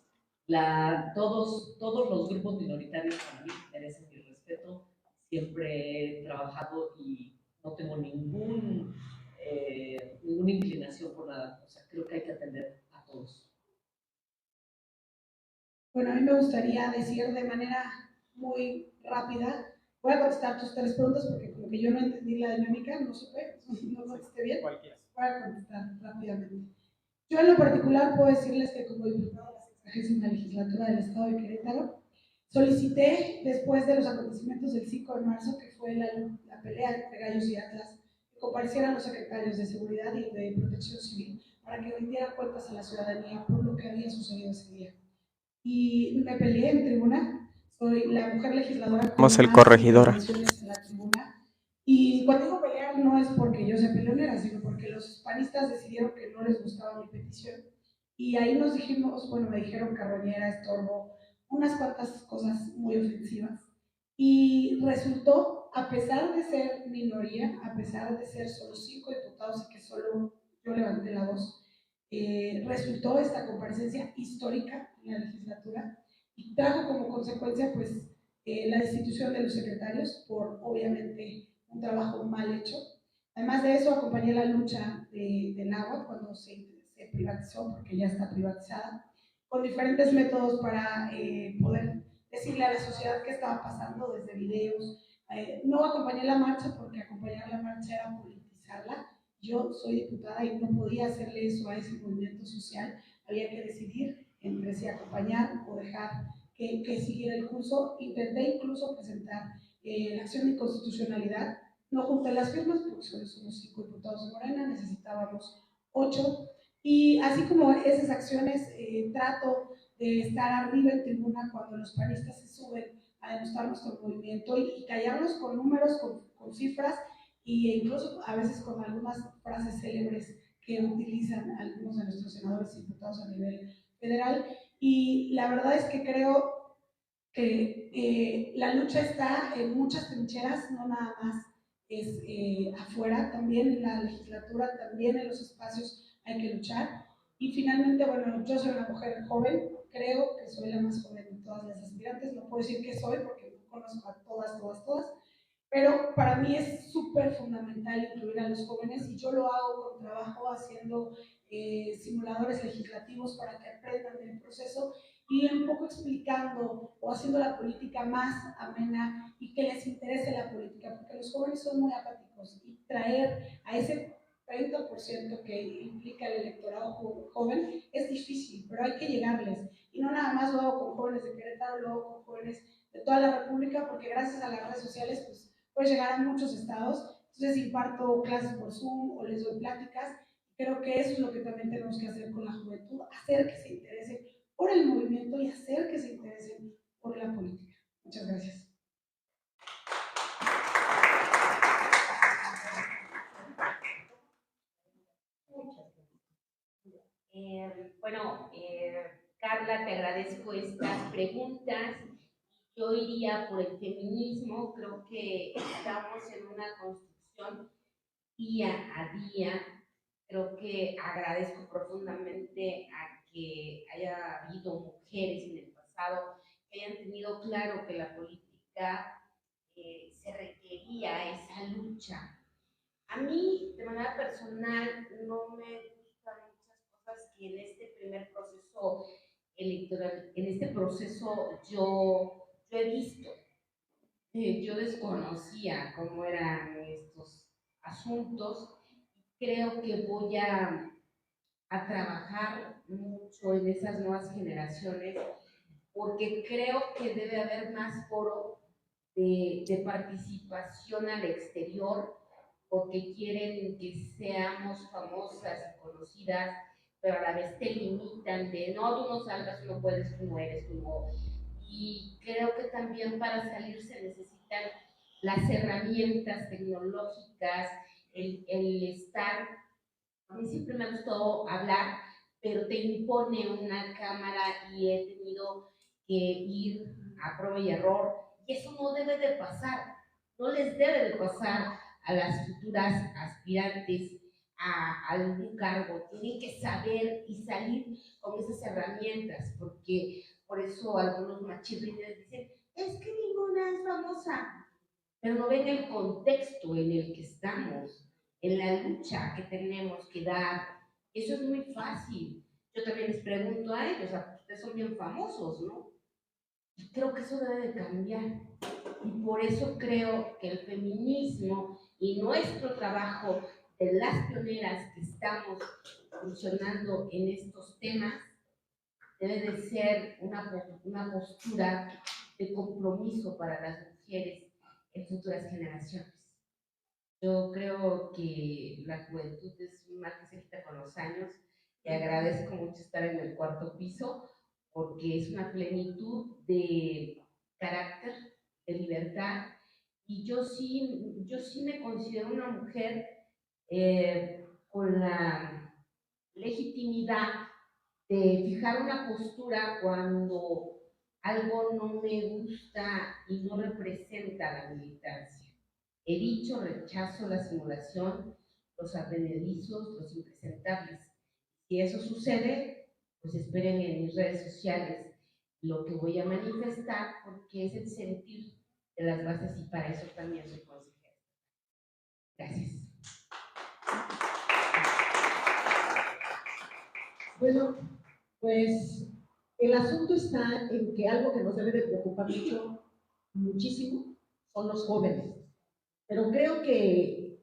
Todos los grupos minoritarios para mí merecen mi respeto. Siempre he trabajado y no tengo ninguna inclinación por nada. O sea, creo que hay que atender a todos. Bueno, a mí me gustaría decir de manera muy rápida, voy a contestar tus tres preguntas porque como que yo no entendí la dinámica, no supe, no contesté bien, voy a contestar rápidamente. Yo en lo particular puedo decirles que como diputada de la 60ª legislatura del Estado de Querétaro, solicité después de los acontecimientos del 5 de marzo, que fue la pelea entre Gallos y Atlas, que comparecieran los secretarios de Seguridad y de Protección Civil para que rindieran cuentas a la ciudadanía por lo que había sucedido ese día. Y me peleé en tribuna, soy la mujer legisladora con Somos el más corregidora. intervenciones en la tribuna. Y cuando digo pelear no es porque yo sea peleonera, sino porque los panistas decidieron que no les gustaba mi petición. Y ahí nos dijimos, bueno, me dijeron carroñera, estorbo, unas cuantas cosas muy ofensivas. Y resultó, a pesar de ser minoría, a pesar de ser solo 5 diputados y que solo yo levanté la voz, resultó esta comparecencia histórica en la legislatura y trajo como consecuencia pues la destitución de los secretarios por obviamente un trabajo mal hecho. Además de eso, acompañé la lucha del agua cuando se privatizó, porque ya está privatizada, con diferentes métodos para poder decirle a la sociedad qué estaba pasando, desde videos. No acompañé la marcha porque acompañar la marcha era politizarla. Yo soy diputada y no podía hacerle eso a ese movimiento social. Había que decidir entre si acompañar o dejar que siguiera el curso. Intenté incluso presentar la acción de inconstitucionalidad. No junté las firmas porque solo somos 5 diputados de Morena, necesitábamos 8. Y así como esas acciones, trato de estar arriba en tribuna cuando los panistas se suben a demostrar nuestro movimiento y callarlos con números, con cifras e incluso a veces con algunas frases célebres que utilizan algunos de nuestros senadores y diputados a nivel federal. Y la verdad es que creo que la lucha está en muchas trincheras, no nada más es afuera, también en la legislatura, también en los espacios hay que luchar. Y finalmente, bueno, yo soy una mujer joven, creo que soy la más joven de todas las aspirantes, no puedo decir que soy porque no conozco a todas, pero para mí es súper fundamental incluir a los jóvenes y yo lo hago con trabajo haciendo simuladores legislativos para que aprendan del proceso y un poco explicando o haciendo la política más amena y que les interese la política, porque los jóvenes son muy apáticos y traer a ese 30% que implica el electorado joven es difícil, pero hay que llegarles. Y no nada más lo hago con jóvenes de Querétaro, lo hago con jóvenes de toda la República, porque gracias a las redes sociales pues puedes llegar a muchos estados. Entonces imparto clases por Zoom o les doy pláticas. Creo que eso es lo que también tenemos que hacer con la juventud, hacer que se interese por el movimiento y hacer que se interesen por la política. Muchas gracias. Carla, te agradezco estas preguntas. Yo iría por el feminismo. Creo que estamos en una construcción día a día. Creo que agradezco profundamente a que haya habido mujeres en el pasado que hayan tenido claro que la política se requería esa lucha. A mí, de manera personal, no me gustan muchas cosas que en este primer proceso electoral, en este proceso yo he visto. Yo desconocía cómo eran estos asuntos. Creo que voy a trabajar mucho en esas nuevas generaciones porque creo que debe haber más foro de participación al exterior porque quieren que seamos famosas y conocidas, pero a la vez te limitan de no, tú no salgas, tú no puedes, tú no eres, tú no. Y creo que también para salir se necesitan las herramientas tecnológicas, el estar, a mí siempre me ha gustado hablar, pero te impone una cámara y he tenido que ir a prueba y error, y eso no debe de pasar, no les debe de pasar a las futuras aspirantes a algún cargo, tienen que saber y salir con esas herramientas, porque por eso algunos machirrines dicen, es que ninguna es famosa, pero no ven el contexto en el que estamos, en la lucha que tenemos que dar. Eso es muy fácil. Yo también les pregunto a ellos, ustedes son bien famosos, ¿no? Y creo que eso debe de cambiar. Y por eso creo que el feminismo y nuestro trabajo de las pioneras que estamos funcionando en estos temas debe de ser una postura de compromiso para las mujeres en futuras generaciones. Yo creo que la juventud es un mal que se quita con los años y agradezco mucho estar en el cuarto piso porque es una plenitud de carácter, de libertad, y yo sí me considero una mujer con la legitimidad de fijar una postura cuando algo no me gusta y no representa la militancia. He dicho, rechazo la simulación, los advenedizos, los impresentables. Si eso sucede, pues esperen en mis redes sociales lo que voy a manifestar, porque es el sentir de las bases y para eso también soy consejera. Gracias. Bueno, pues el asunto está en que algo que nos debe de preocupar muchísimo, son los jóvenes. Pero creo que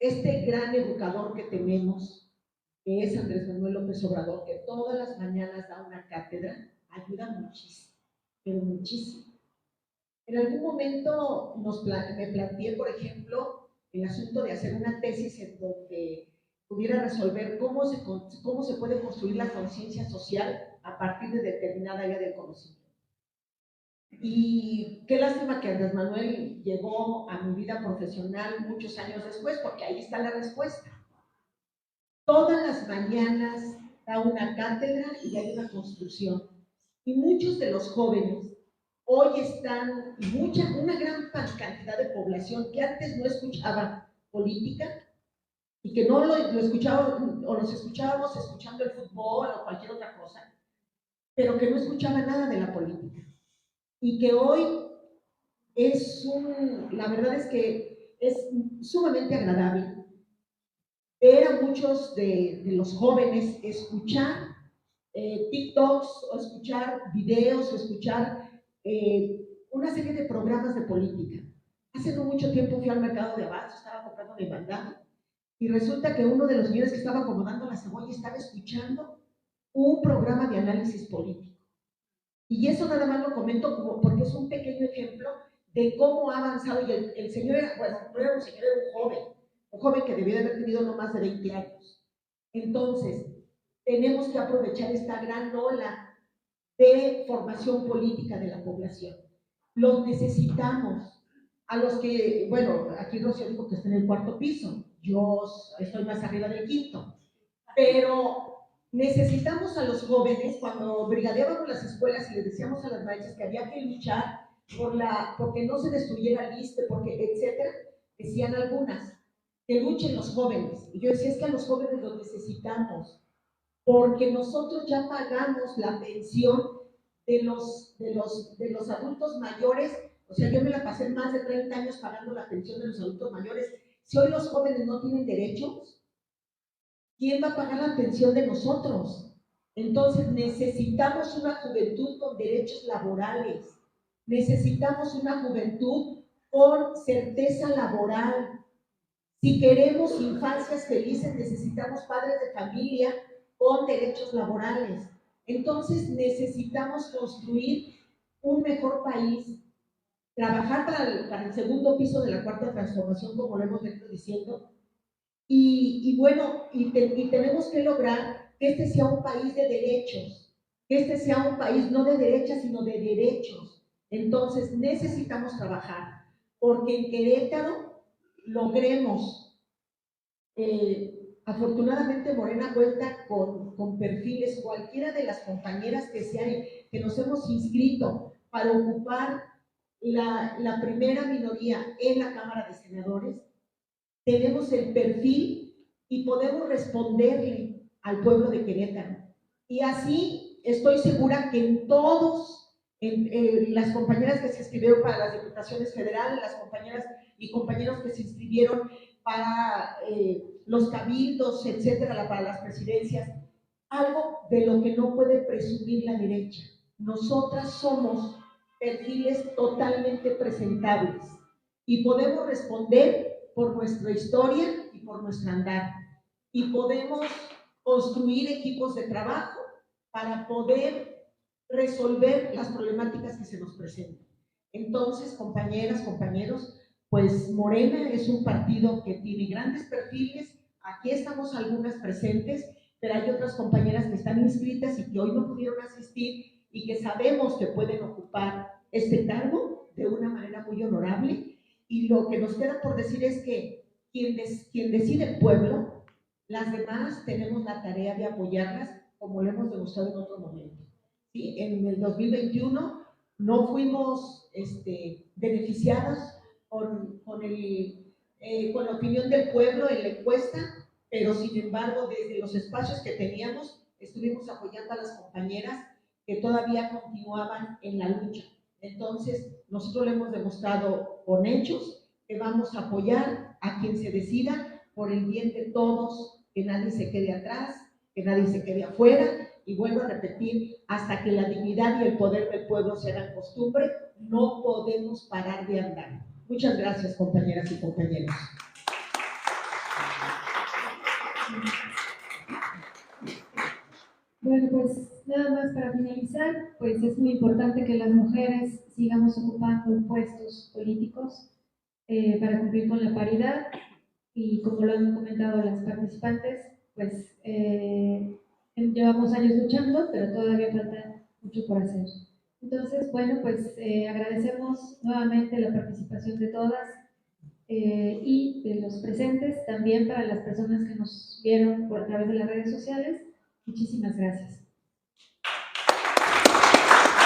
este gran educador que tenemos, que es Andrés Manuel López Obrador, que todas las mañanas da una cátedra, ayuda muchísimo, pero muchísimo. En algún momento me planteé, por ejemplo, el asunto de hacer una tesis en donde pudiera resolver cómo se puede construir la conciencia social a partir de determinada área del conocimiento. Y qué lástima que Andrés Manuel llegó a mi vida profesional muchos años después, porque ahí está la respuesta. Todas las mañanas da una cátedra y hay una construcción. Y muchos de los jóvenes hoy están, una gran cantidad de población que antes no escuchaba política y que no lo escuchaban, o los escuchábamos escuchando el fútbol o cualquier otra cosa, pero que no escuchaba nada de la política. Y que hoy la verdad es que es sumamente agradable ver a muchos de los jóvenes escuchar TikToks o escuchar videos o escuchar una serie de programas de política. Hace no mucho tiempo fui al mercado de Abasto, estaba comprando mi mandado y resulta que uno de los señores que estaba acomodando la cebolla estaba escuchando un programa de análisis político. Y eso nada más lo comento porque es un pequeño ejemplo de cómo ha avanzado. Y el señor era, bueno, no era un señor, era un joven que debía de haber tenido no más de 20 años. Entonces, tenemos que aprovechar esta gran ola de formación política de la población. Los necesitamos. A los que, bueno, aquí Rocío dijo que está en el cuarto piso, yo estoy más arriba del quinto, pero necesitamos a los jóvenes. Cuando brigadeábamos las escuelas y les decíamos a las maestras que había que luchar porque no se destruyera el ISSSTE, porque etcétera, decían algunas, que luchen los jóvenes. Y yo decía, es que a los jóvenes los necesitamos, porque nosotros ya pagamos la pensión de los adultos mayores. O sea, yo me la pasé más de 30 años pagando la pensión de los adultos mayores. Si hoy los jóvenes no tienen derechos, ¿quién va a pagar la pensión de nosotros? Entonces necesitamos una juventud con derechos laborales, necesitamos una juventud con certeza laboral. Si queremos infancias felices, necesitamos padres de familia con derechos laborales. Entonces necesitamos construir un mejor país, trabajar para el segundo piso de la cuarta transformación, como lo hemos venido diciendo, y tenemos que lograr que este sea un país de derechos, que este sea un país no de derechas, sino de derechos. Entonces necesitamos trabajar porque en Querétaro logremos, afortunadamente Morena cuenta con perfiles, cualquiera de las compañeras que nos hemos inscrito para ocupar la primera minoría en la Cámara de Senadores, tenemos el perfil y podemos responderle al pueblo de Querétaro. Y así estoy segura que en todos, las compañeras que se inscribieron para las diputaciones federales, las compañeras y compañeros que se inscribieron para los cabildos, etcétera, para las presidencias, algo de lo que no puede presumir la derecha. Nosotras somos perfiles totalmente presentables y podemos responder por nuestra historia y por nuestro andar. Y podemos construir equipos de trabajo para poder resolver las problemáticas que se nos presentan. Entonces, compañeras, compañeros, pues Morena es un partido que tiene grandes perfiles. Aquí estamos algunas presentes, pero hay otras compañeras que están inscritas y que hoy no pudieron asistir y que sabemos que pueden ocupar este cargo de una manera muy honorable. Y lo que nos queda por decir es que quien decide el pueblo, las demás tenemos la tarea de apoyarlas como lo hemos demostrado en otro momento. ¿Sí? En el 2021 no fuimos beneficiadas con la opinión del pueblo en la encuesta, pero sin embargo desde los espacios que teníamos estuvimos apoyando a las compañeras que todavía continuaban en la lucha. Entonces nosotros le hemos demostrado con hechos que vamos a apoyar a quien se decida por el bien de todos, que nadie se quede atrás, que nadie se quede afuera. Y vuelvo a repetir, hasta que la dignidad y el poder del pueblo se hagan costumbre, no podemos parar de andar. Muchas gracias, compañeras y compañeros. Bueno, pues nada más para finalizar, pues es muy importante que las mujeres sigamos ocupando puestos políticos para cumplir con la paridad y como lo han comentado las participantes, pues llevamos años luchando, pero todavía falta mucho por hacer. Entonces, bueno, pues agradecemos nuevamente la participación de todas y de los presentes, también para las personas que nos vieron por a través de las redes sociales. Muchísimas gracias.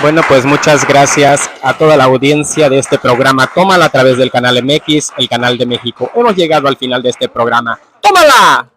Bueno, pues muchas gracias a toda la audiencia de este programa. Tómala a través del canal MX, el canal de México. Hemos llegado al final de este programa. ¡Tómala!